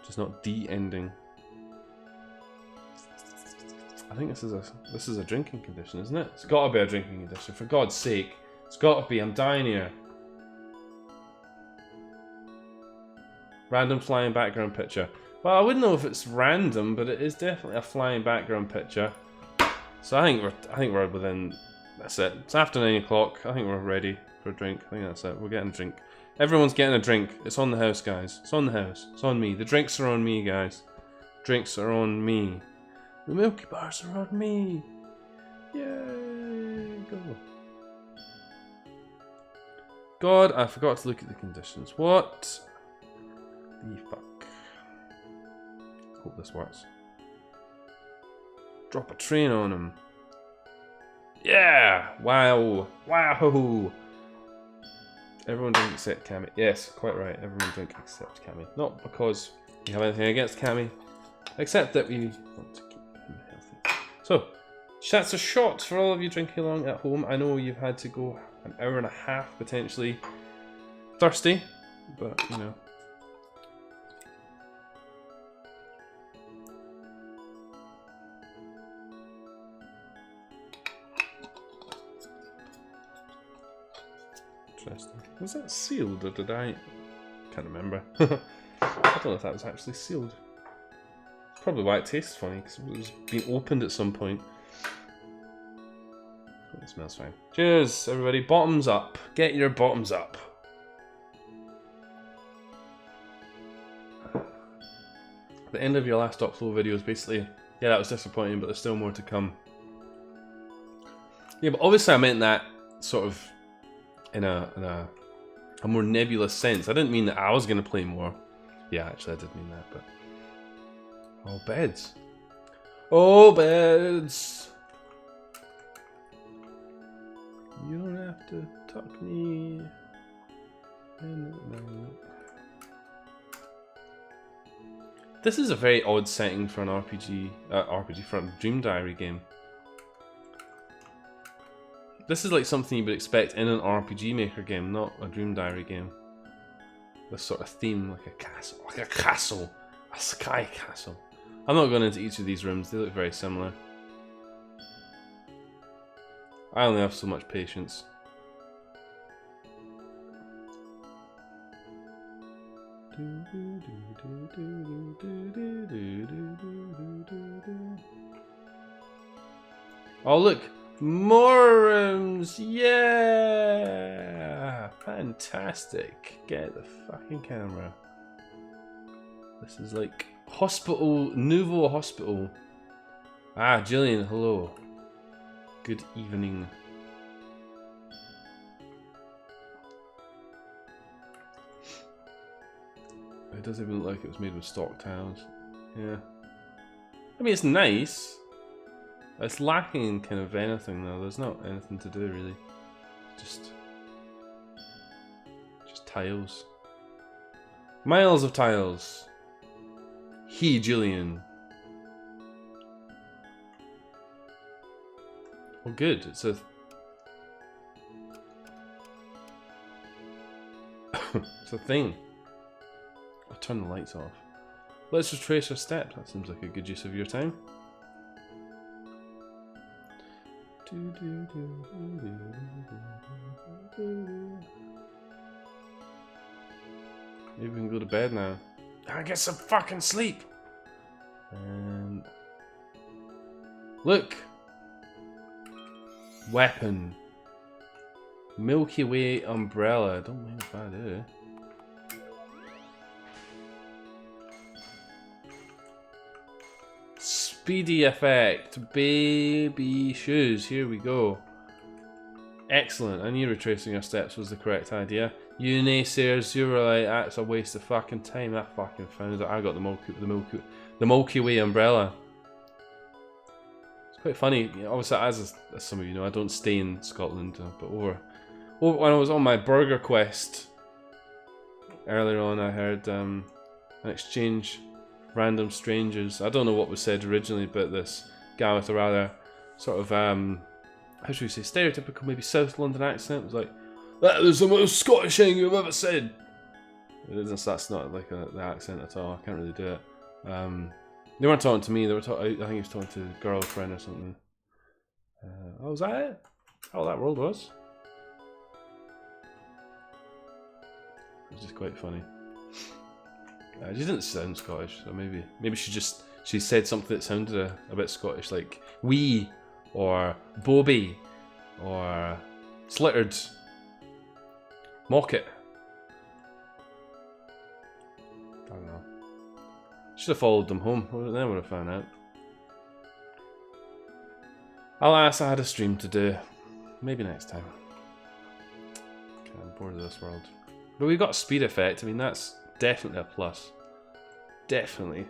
just not the ending. I think this is a drinking condition, isn't it? It's got to be a drinking condition. For God's sake, it's got to be. I'm dying here. Random flying background picture. Well, I wouldn't know if it's random, but it is definitely a flying background picture. So I think we're within. That's it. It's after 9 o'clock. I think we're ready for a drink. I think that's it. We're getting a drink. Everyone's getting a drink. It's on the house, guys. It's on the house. It's on me. The drinks are on me, guys. Drinks are on me. The Milky Bars are on me. Yay! Go. God, I forgot to look at the conditions. What the fuck? Hope this works. Drop a train on him. Yeah! Wow! Wow! Everyone drink except Cammy. Yes, quite right. Everyone drink except Cammy. Not because we have anything against Cammy, except that we want to keep him healthy. So, that's a shot for all of you drinking along at home. I know you've had to go an hour and a half potentially thirsty, but you know. Interesting. Was that sealed or did I? Can't remember. I don't know if that was actually sealed. It's probably why it tastes funny, because it was being opened at some point. It smells fine. Cheers, everybody. Bottoms up. Get your bottoms up. The end of your last Upflow video is basically, yeah, that was disappointing, but there's still more to come. Yeah, but obviously I meant that sort of in a more nebulous sense. I didn't mean that I was going to play more. Yeah, actually I did mean that, but Oh, beds. Oh, beds. You don't have to tuck me in at night. This is a very odd setting for an RPG for a Dream Diary game. This is like something you would expect in an RPG Maker game, not a Dream Diary game. This sort of theme, like a castle, a sky castle. I'm not going into each of these rooms, they look very similar. I only have so much patience. Oh look! More rooms! Yeah! Fantastic! Get the fucking camera. This is like Hospital, Nouveau Hospital. Ah, Jillian, hello. Good evening. It doesn't even look like it was made with stock tiles. Yeah. I mean, it's nice. It's lacking in kind of anything though. There's not anything to do really. Just tiles. Miles of tiles. He, Jillian. Oh, good. It's a. It's a thing. I'll turn the lights off. Let's retrace our steps. That seems like a good use of your time. Maybe we can go to bed now. I get some fucking sleep. And look, weapon, Milky Way umbrella. Don't mind if I do. Speedy effect, baby shoes. Here we go. Excellent. I knew retracing our steps was the correct idea. You naysayers, you were like, that's a waste of fucking time. I fucking found it. I got the Milky Way umbrella. It's quite funny. Obviously, as some of you know, I don't stay in Scotland, but over when I was on my burger quest earlier on, I heard an exchange. Random strangers. I don't know what was said originally, but this guy with a rather sort of how should we say, stereotypical maybe South London accent was like, that is the most Scottish thing you've ever said. That's not like the accent at all. I can't really do it. They weren't talking to me. They were talking. I think he was talking to a girlfriend or something. Oh, was that it? How that world was? It was just quite funny. She didn't sound Scottish, so maybe she said something that sounded a bit Scottish, like wee, or Bobby, or slittered, mocket. I don't know. Should have followed them home. Then I would have found out. Alas, I had a stream to do. Maybe next time. Okay, I'm bored of this world. But we got speed effect. I mean, that's definitely a plus. Definitely.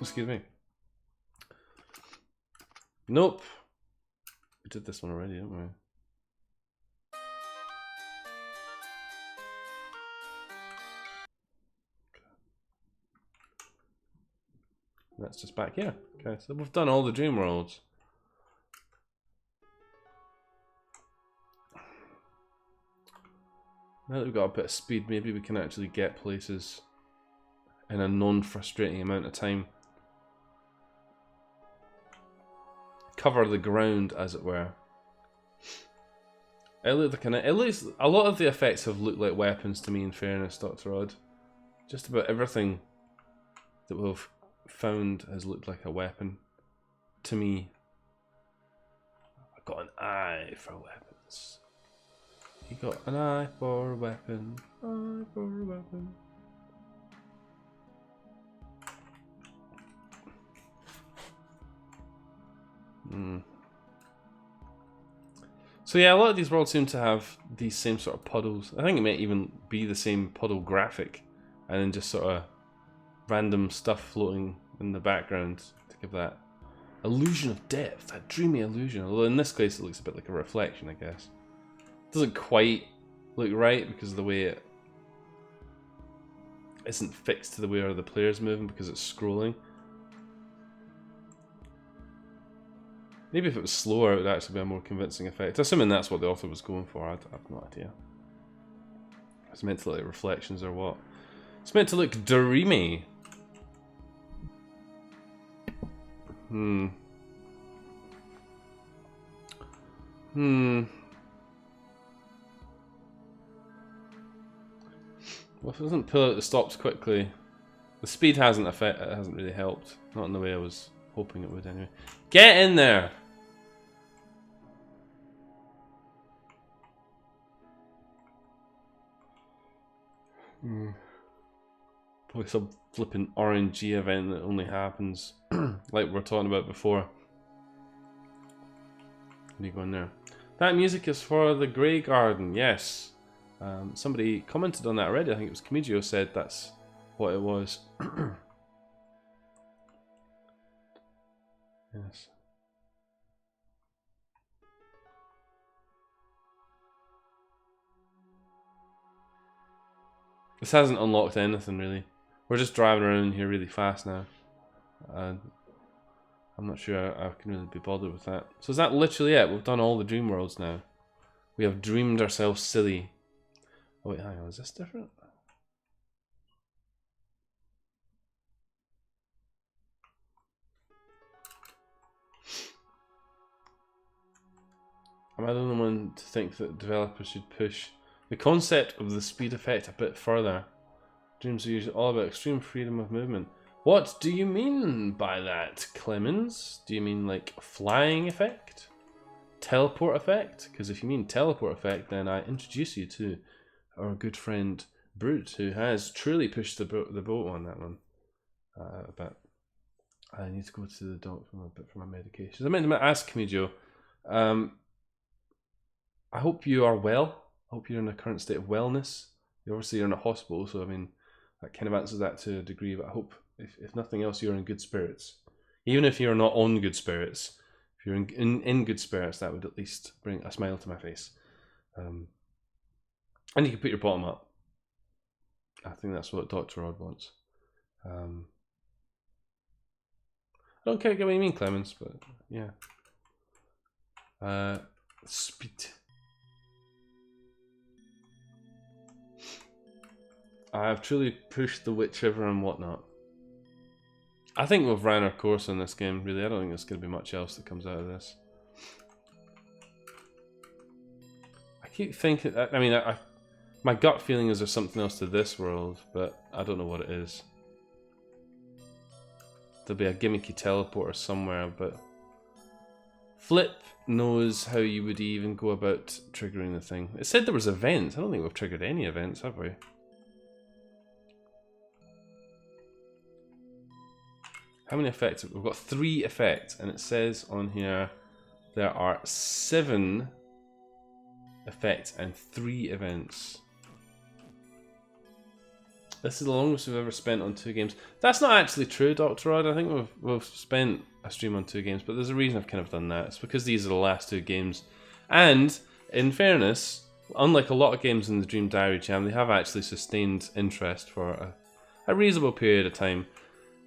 Excuse me. Nope. We did this one already, didn't we? That's just back here. Okay, so we've done all the dream worlds. Now that we've got a bit of speed, maybe we can actually get places in a non-frustrating amount of time. Cover the ground, as it were. It looks a lot of the effects have looked like weapons to me, in fairness, Dr. Odd. Just about everything that we've found has looked like a weapon to me. I've got an eye for weapons. You got an eye for a weapon. Eye for a weapon. So yeah, a lot of these worlds seem to have these same sort of puddles. I think it might even be the same puddle graphic, and then just sort of random stuff floating in the background to give that illusion of depth, that dreamy illusion. Although in this case it looks a bit like a reflection, I guess. It doesn't quite look right because of the way it isn't fixed to the way the player's moving because it's scrolling. Maybe if it was slower, it would actually be a more convincing effect. Assuming that's what the author was going for, I have no idea. It's meant to look like reflections or what? It's meant to look dreamy. Well, if it doesn't pull out the stops quickly, the speed hasn't really helped. Not in the way I was hoping it would anyway. Get in there! Probably some flipping RNG event that only happens like we were talking about before. Let me go in there. That music is for the Grey Garden, yes. Somebody commented on that already. I think it was Comigio said that's what it was. Yes. This hasn't unlocked anything really. We're just driving around here really fast now. I'm not sure I can really be bothered with that. So is that literally it? We've done all the dream worlds now. We have dreamed ourselves silly. Oh wait, hang on, is this different? Am I the only one to think that developers should push the concept of the speed effect a bit further? Dreams are usually all about extreme freedom of movement. What do you mean by that, Clemens? Do you mean like flying effect? Teleport effect? Because if you mean teleport effect, then I introduce you to our good friend Brute, who has truly pushed the boat on that one. But I need to go to the doctor for my medications. I meant to ask Comigio. I hope you are well. I hope you're in a current state of wellness. You're in a hospital, so I mean, that kind of answers that to a degree, but I hope, if nothing else, you're in good spirits. Even if you're not on good spirits, if you're in good spirits, that would at least bring a smile to my face. And you can put your bottom up. I think that's what Dr. Odd wants. I don't quite get what you mean, Clemens, but yeah. Speed. I have truly pushed the Witch River and whatnot. I think we've ran our course in this game, really. I don't think there's going to be much else that comes out of this. I keep thinking, I mean, my gut feeling is there's something else to this world, but I don't know what it is. There'll be a gimmicky teleporter somewhere, but Flip knows how you would even go about triggering the thing. It said there was events. I don't think we've triggered any events, have we? How many effects? We've got 3 effects, and it says on here there are 7 effects and 3 events. This is the longest we've ever spent on 2 games. That's not actually true, Dr. Rod. I think we've spent a stream on 2 games, but there's a reason I've kind of done that. It's because these are the last 2 games. And, in fairness, unlike a lot of games in the Dream Diary Jam, they have actually sustained interest for a reasonable period of time.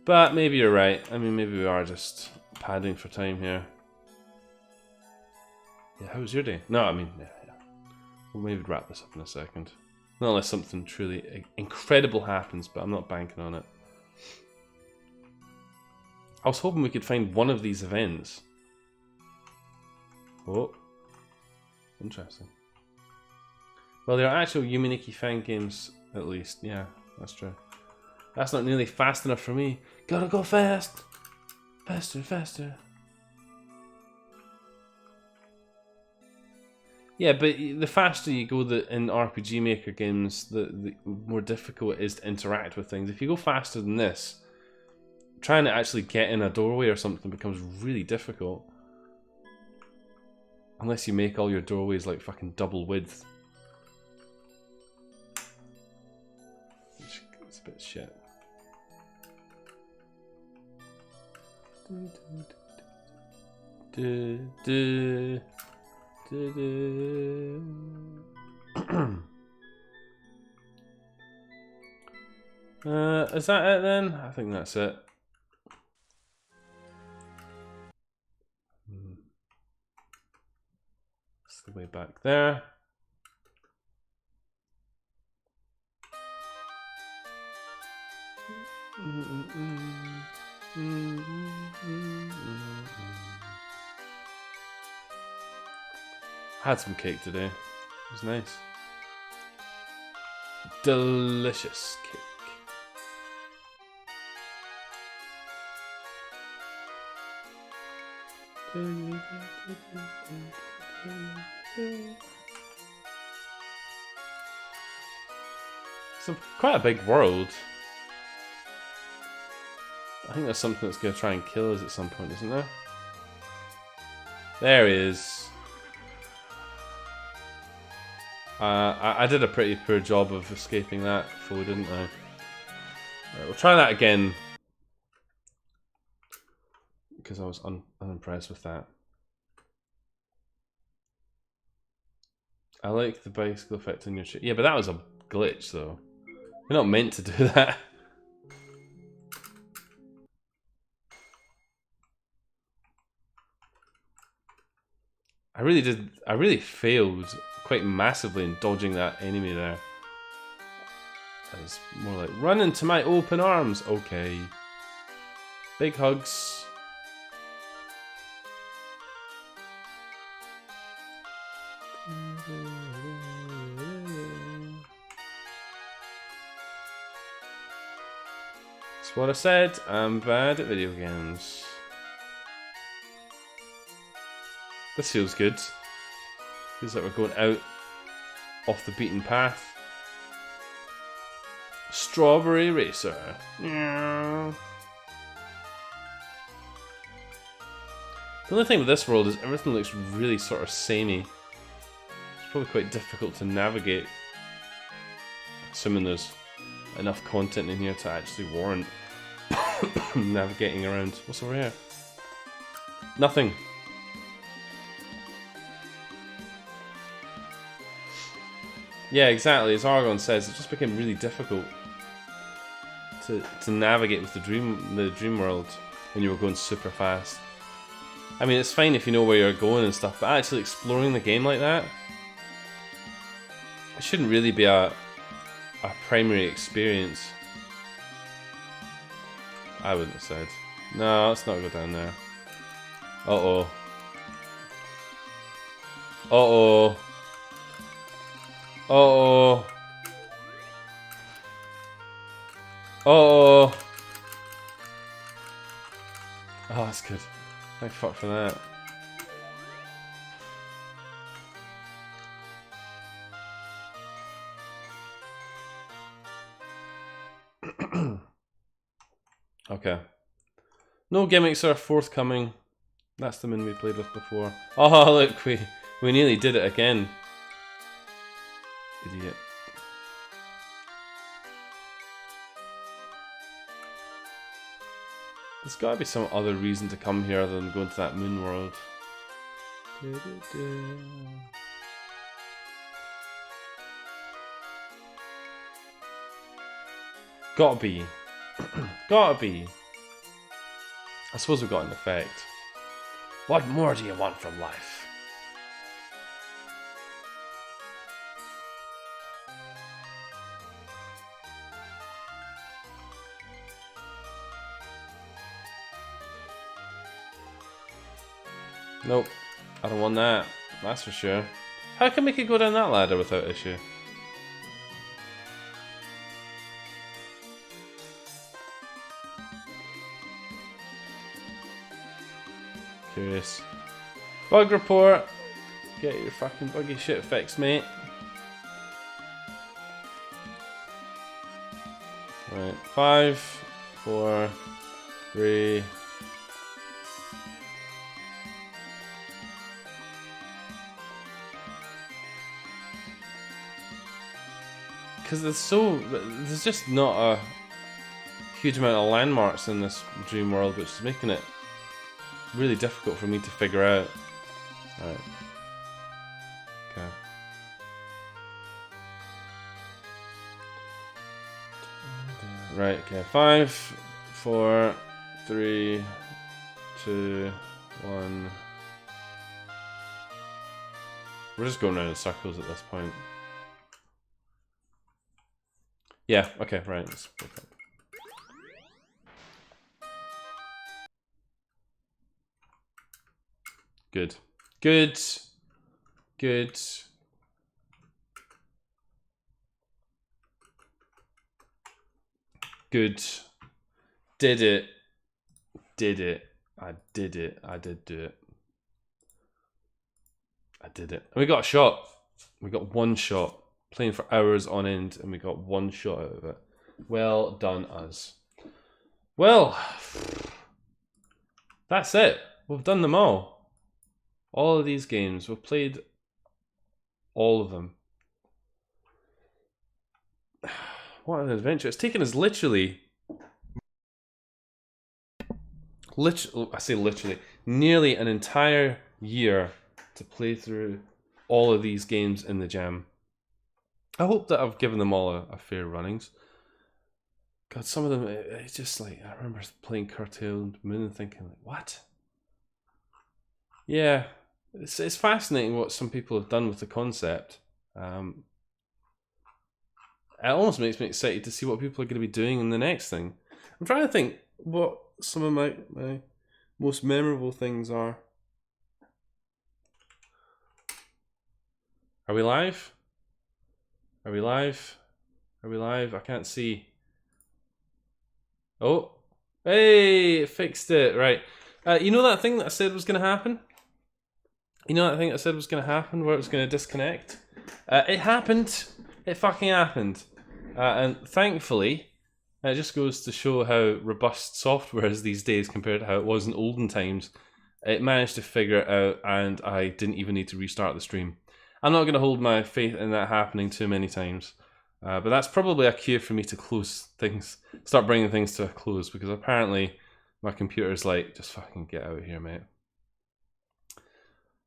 But maybe you're right. I mean, maybe we are just padding for time here. Yeah, how was your day? No, I mean, yeah. We'll maybe wrap this up in a second. Not unless something truly incredible happens, but I'm not banking on it. I was hoping we could find one of these events. Oh. Interesting. Well, there are actual Yuminiki fan games, at least. Yeah, that's true. That's not nearly fast enough for me. Gotta go fast! Faster, faster. Yeah, but the faster you go in RPG Maker games, the more difficult it is to interact with things. If you go faster than this, trying to actually get in a doorway or something becomes really difficult. Unless you make all your doorways like fucking double width. It's a bit shit. Is that it then? I think that's it. That's the way back there. I had some cake today. It was nice. Delicious cake. It's quite a big world. I think there's something that's going to try and kill us at some point, isn't there? There he is. I did a pretty poor job of escaping that foe, didn't I? Right, we'll try that again. Because I was unimpressed with that. I like the bicycle effect on your ship. Yeah, but that was a glitch, though. You're not meant to do that. I really failed quite massively in dodging that enemy there. That was more like, run into my open arms. Okay. Big hugs. That's what I said. I'm bad at video games. This feels good. Feels like we're going out off the beaten path. Strawberry Racer. Yeah. The only thing with this world is everything looks really sort of samey. It's probably quite difficult to navigate. Assuming there's enough content in here to actually warrant navigating around. What's over here? Nothing. Yeah, exactly. As Argon says, it just became really difficult to navigate with the dream world when you were going super fast. I mean, it's fine if you know where you're going and stuff, but actually exploring the game like that, it shouldn't really be a primary experience. I wouldn't have said. No, let's not go down there. Uh-oh. Uh-oh. Uh-oh. Uh-oh. Oh, that's good. Thank fuck for that. Okay. No gimmicks are forthcoming. That's the moon we played with before. Oh, look, we nearly did it again. Idiot. There's gotta be some other reason to come here other than going to that moon world. Gotta be. Gotta be. I suppose we've got an effect. What more do you want from life? Nope, I don't want that, that's for sure. How come we could go down that ladder without issue? Curious. Bug report! Get your fucking buggy shit fixed, mate. Right, 5, 4, 3... Because there's just not a huge amount of landmarks in this dream world, which is making it really difficult for me to figure out. Alright. Okay. Right, okay. 5, 4, 3, 2, 1. We're just going around in circles at this point. Yeah, okay, right. Let's go back. Good. Good. Good. Good. Did it. Did it. I did it. I did do it. I did it. And we got a shot. We got one shot. Playing for hours on end, and we got one shot out of it. Well done, us. Well, that's it. We've done them all. All of these games. We've played all of them. What an adventure. It's taken us literally, I say literally, nearly an entire year to play through all of these games in the jam. I hope that I've given them all a fair runnings. God, some of them, it's just like, I remember playing Curtailed Moon and thinking, like, what? Yeah, it's fascinating what some people have done with the concept. It almost makes me excited to see what people are going to be doing in the next thing. I'm trying to think what some of my most memorable things are. Are we live? Are we live? Are we live? I can't see. Oh, hey, it fixed it. Right. You know that thing that I said was going to happen? You know that thing that I said was going to happen where it was going to disconnect? It happened. It fucking happened. And thankfully, it just goes to show how robust software is these days compared to how it was in olden times. It managed to figure it out, and I didn't even need to restart the stream. I'm not going to hold my faith in that happening too many times. But that's probably a cue for me to close things, start bringing things to a close, because apparently my computer's like, just fucking get out of here, mate.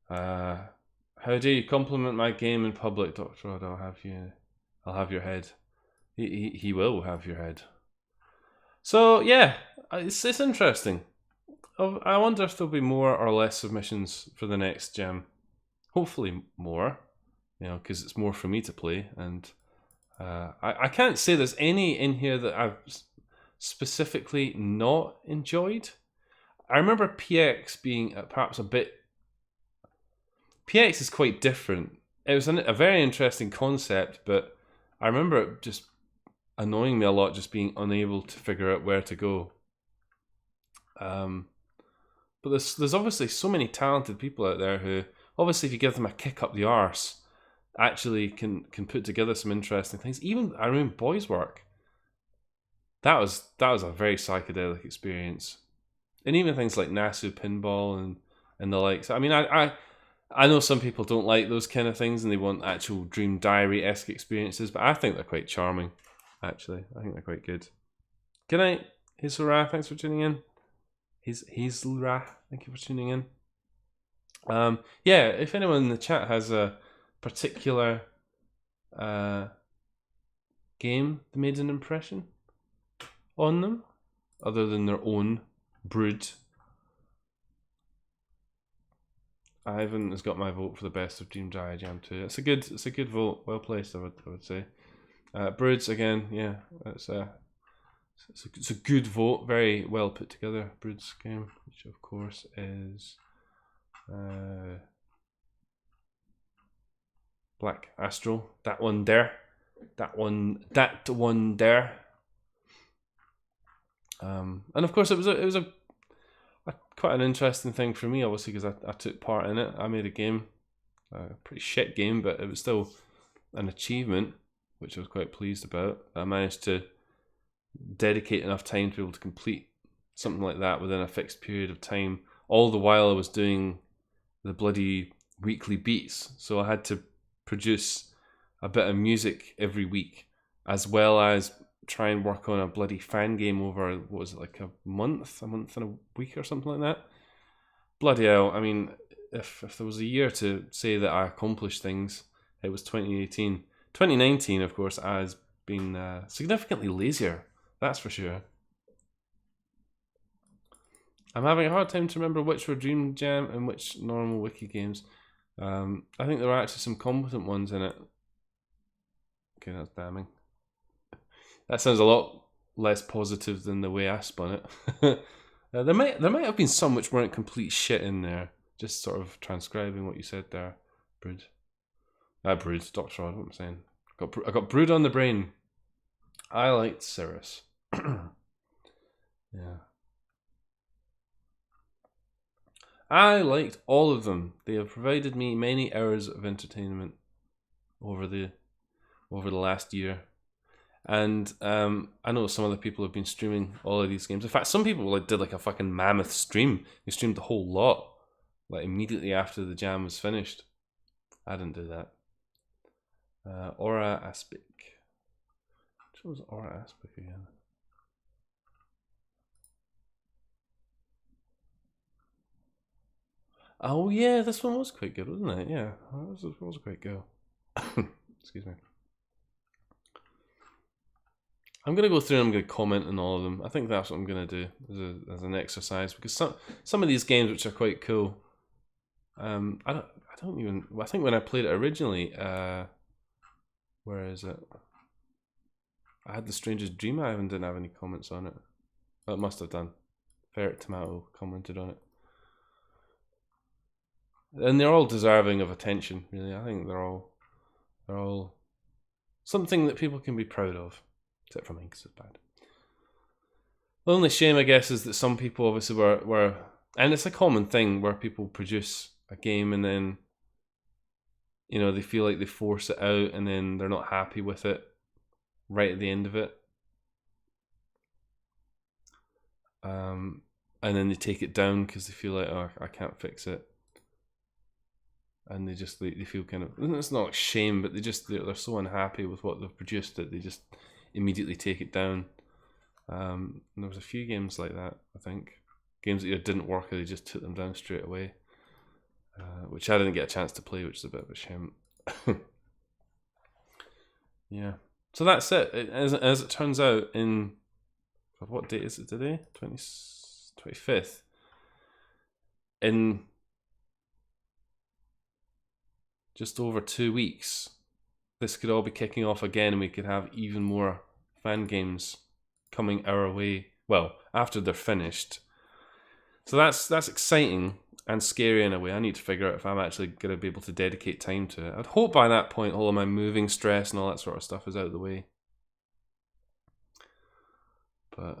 How do you compliment my game in public, Dr. Odd? I'll have your head. He will have your head. So yeah, it's interesting. I wonder if there'll be more or less submissions for the next gem. Hopefully more, you know, because it's more for me to play. And I can't say there's any in here that I've specifically not enjoyed. I remember PX being perhaps a bit... PX is quite different. It was a very interesting concept, but I remember it just annoying me a lot, just being unable to figure out where to go. But there's obviously so many talented people out there who, obviously, if you give them a kick up the arse, actually can put together some interesting things. Even I remember Boys Work. That was a very psychedelic experience, and even things like Nasu Pinball and the likes. I mean, I know some people don't like those kind of things and they want actual Dream Diary-esque experiences, but I think they're quite charming. Actually, I think they're quite good. Good night, Hazelra. Thanks for tuning in. Hazelra, thank you for tuning in. Yeah, if anyone in the chat has a particular game that made an impression on them, other than their own brood, Ivan has got my vote for the best of Dream Diary Jam 2. It's a good vote, well placed. I would say. Broods again, yeah, it's a good vote, very well put together. Broods game, which of course is Black Astro. That one there. And of course, it was a quite an interesting thing for me, obviously, because I took part in it. I made a game, a pretty shit game, but it was still an achievement, which I was quite pleased about. I managed to dedicate enough time to be able to complete something like that within a fixed period of time, all the while I was doing the bloody weekly beats. So I had to produce a bit of music every week, as well as try and work on a bloody fan game over, what was it, like a month and a week or something like that. bloody hell, I mean, if there was a year to say that I accomplished things, it was 2018. 2019, of course, has been significantly lazier, that's for sure. I'm having a hard time to remember which were Dream Jam and which normal wiki games. I think there were actually some competent ones in it. Okay, that's damning. That sounds a lot less positive than the way I spun it. There might have been some which weren't complete shit in there. Just sort of transcribing what you said there, Brood. Brood, Doctor Rod, what am I saying? I got Brood on the brain. I liked Cirrus. Yeah. I liked all of them. They have provided me many hours of entertainment over the last year. And I know some other people have been streaming all of these games. In fact, some people did like a fucking mammoth stream. They streamed the whole lot, like immediately after the jam was finished. I didn't do that. Aura Aspic. Which was Aura Aspic again? Oh yeah, this one was quite good, wasn't it? Yeah, it was quite good. Excuse me. I'm gonna go through and I'm gonna comment on all of them. I think that's what I'm gonna do as an exercise, because some of these games which are quite cool. I don't even. I think when I played it originally, where is it? I had the strangest dream. I even didn't have any comments on it. Well, it must have done. Ferret Tomato commented on it. And they're all deserving of attention, really. I think they're all something that people can be proud of, except for mine because it's bad. The only shame, I guess, is that some people obviously were, and it's a common thing where people produce a game and then, you know, they feel like they force it out and then they're not happy with it right at the end of it. And then they take it down because they feel like, oh, I can't fix it. And they feel kind of, it's not shame, but they're so unhappy with what they've produced that they just immediately take it down. And there was a few games like that, I think. Games that either didn't work or they just took them down straight away. Which I didn't get a chance to play, which is a bit of a shame. Yeah. So that's it. As it turns out, what date is it today? 25th. In just over 2 weeks, this could all be kicking off again and we could have even more fan games coming our way, well, after they're finished. So that's exciting and scary in a way. I need to figure out if I'm actually going to be able to dedicate time to it. I'd hope by that point all of my moving stress and all that sort of stuff is out of the way. But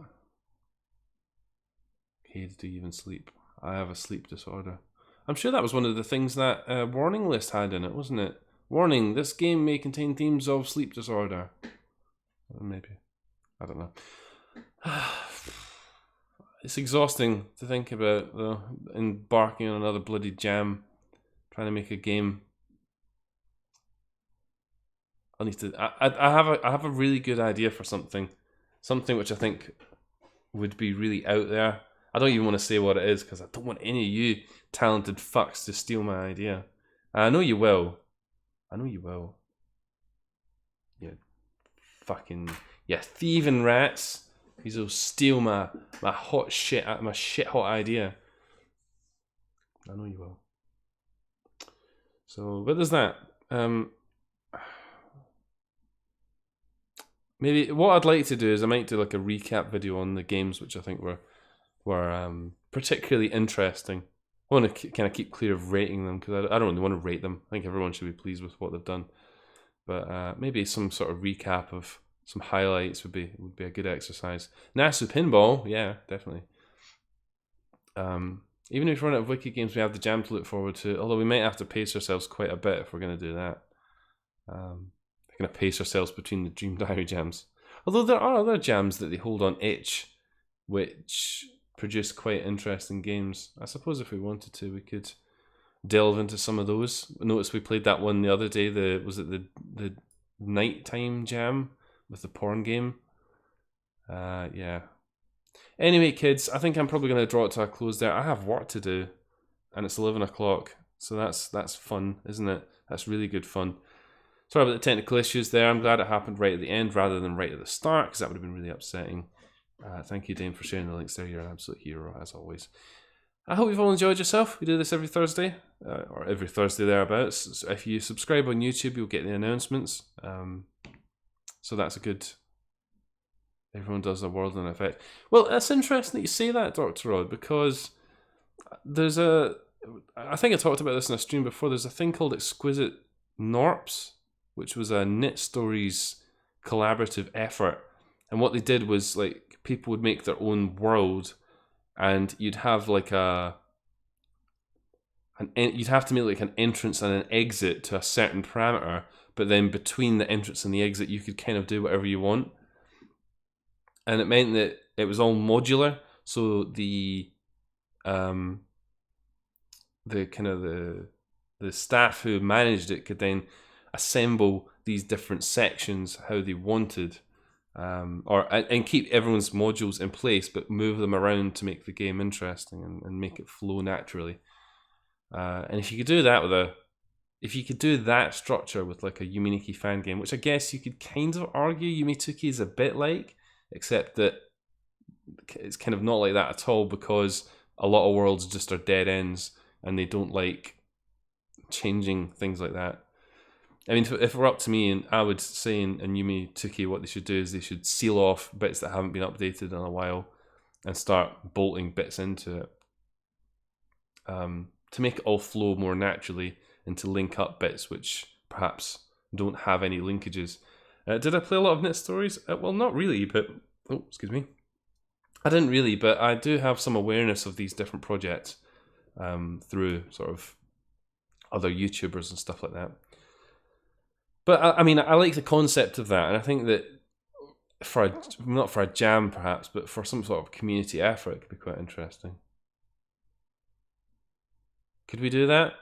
Cade, do you even sleep? I have a sleep disorder. I'm sure that was one of the things that warning list had in it, wasn't it? Warning, this game may contain themes of sleep disorder. Maybe. I don't know. It's exhausting to think about, though, embarking on another bloody jam, trying to make a game. I need to. I have a really good idea for something which I think would be really out there. I don't even want to say what it is because I don't want any of you talented fucks to steal my idea. And I know you will. You thieving rats. These will steal my hot shit, my shit hot idea. I know you will. So, but there's that. Maybe what I'd like to do is I might do like a recap video on the games which I think were particularly interesting. I want to kind of keep clear of rating them because I don't really want to rate them. I think everyone should be pleased with what they've done. But maybe some sort of recap of some highlights would be a good exercise. Nasu Pinball, yeah, definitely. Even if we run out of wiki games, we have the jam to look forward to. Although we might have to pace ourselves quite a bit if we're going to do that. We're going to pace ourselves between the Dream Diary jams. Although there are other jams that they hold on itch, which produce quite interesting games. I suppose if we wanted to, we could delve into some of those. I noticed we played that one the other day. Was it the nighttime jam with the porn game? Yeah. Anyway, kids, I think I'm probably going to draw it to a close there. I have work to do. and it's 11 o'clock. So that's fun, isn't it? That's really good fun. Sorry about the technical issues there. I'm glad it happened right at the end rather than right at the start, because that would have been really upsetting. Thank you, Dane, for sharing the links there. You're an absolute hero, as always. I hope you've all enjoyed yourself. We do this every Thursday, or every Thursday thereabouts. So if you subscribe on YouTube, you'll get the announcements. So that's a good... Everyone does a world in effect. Well, it's interesting that you say that, Dr. Rod, because there's a... I think I talked about this in a stream before. There's a thing called Exquisite Norps, which was a Knit Stories collaborative effort. And what they did was, like, people would make their own world, and you'd have like you'd have to make like an entrance and an exit to a certain parameter, but then between the entrance and the exit, you could kind of do whatever you want. And it meant that it was all modular, so the staff who managed it could then assemble these different sections how they wanted, and keep everyone's modules in place, but move them around to make the game interesting and make it flow naturally. And if you could do that if you could do that structure with like a Yume Nikki fan game, which I guess you could kind of argue Yume Nikki is a bit like, except that it's kind of not like that at all, because a lot of worlds just are dead ends and they don't like changing things like that. I mean, if it were up to me, and I would say in Yume Nikki, what they should do is they should seal off bits that haven't been updated in a while and start bolting bits into it, to make it all flow more naturally, and to link up bits which perhaps don't have any linkages. Did I play a lot of Knit Stories? Well, not really, but... Oh, excuse me. I didn't really, but I do have some awareness of these different projects through sort of other YouTubers and stuff like that. But I mean, I like the concept of that, and I think that not for a jam perhaps, but for some sort of community effort, it could be quite interesting. Could we do that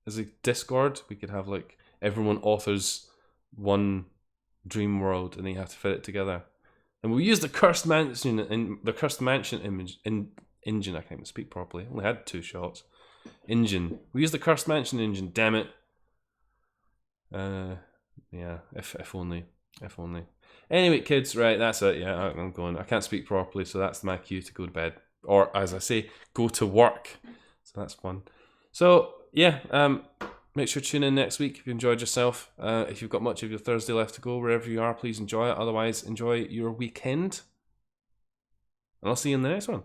as a Discord? We could have like everyone authors one dream world, and then you have to fit it together. And we'll use the Cursed Mansion engine. I can't even speak properly. I only had 2 shots. Engine. We use the Cursed Mansion engine. Damn it. Yeah. If only. If only. Anyway, kids. Right. That's it. Yeah. I'm going. I can't speak properly, so that's my cue to go to bed, or as I say, go to work. So that's fun. So yeah. Make sure to tune in next week if you enjoyed yourself. If you've got much of your Thursday left to go, wherever you are, please enjoy it. Otherwise, enjoy your weekend. And I'll see you in the next one.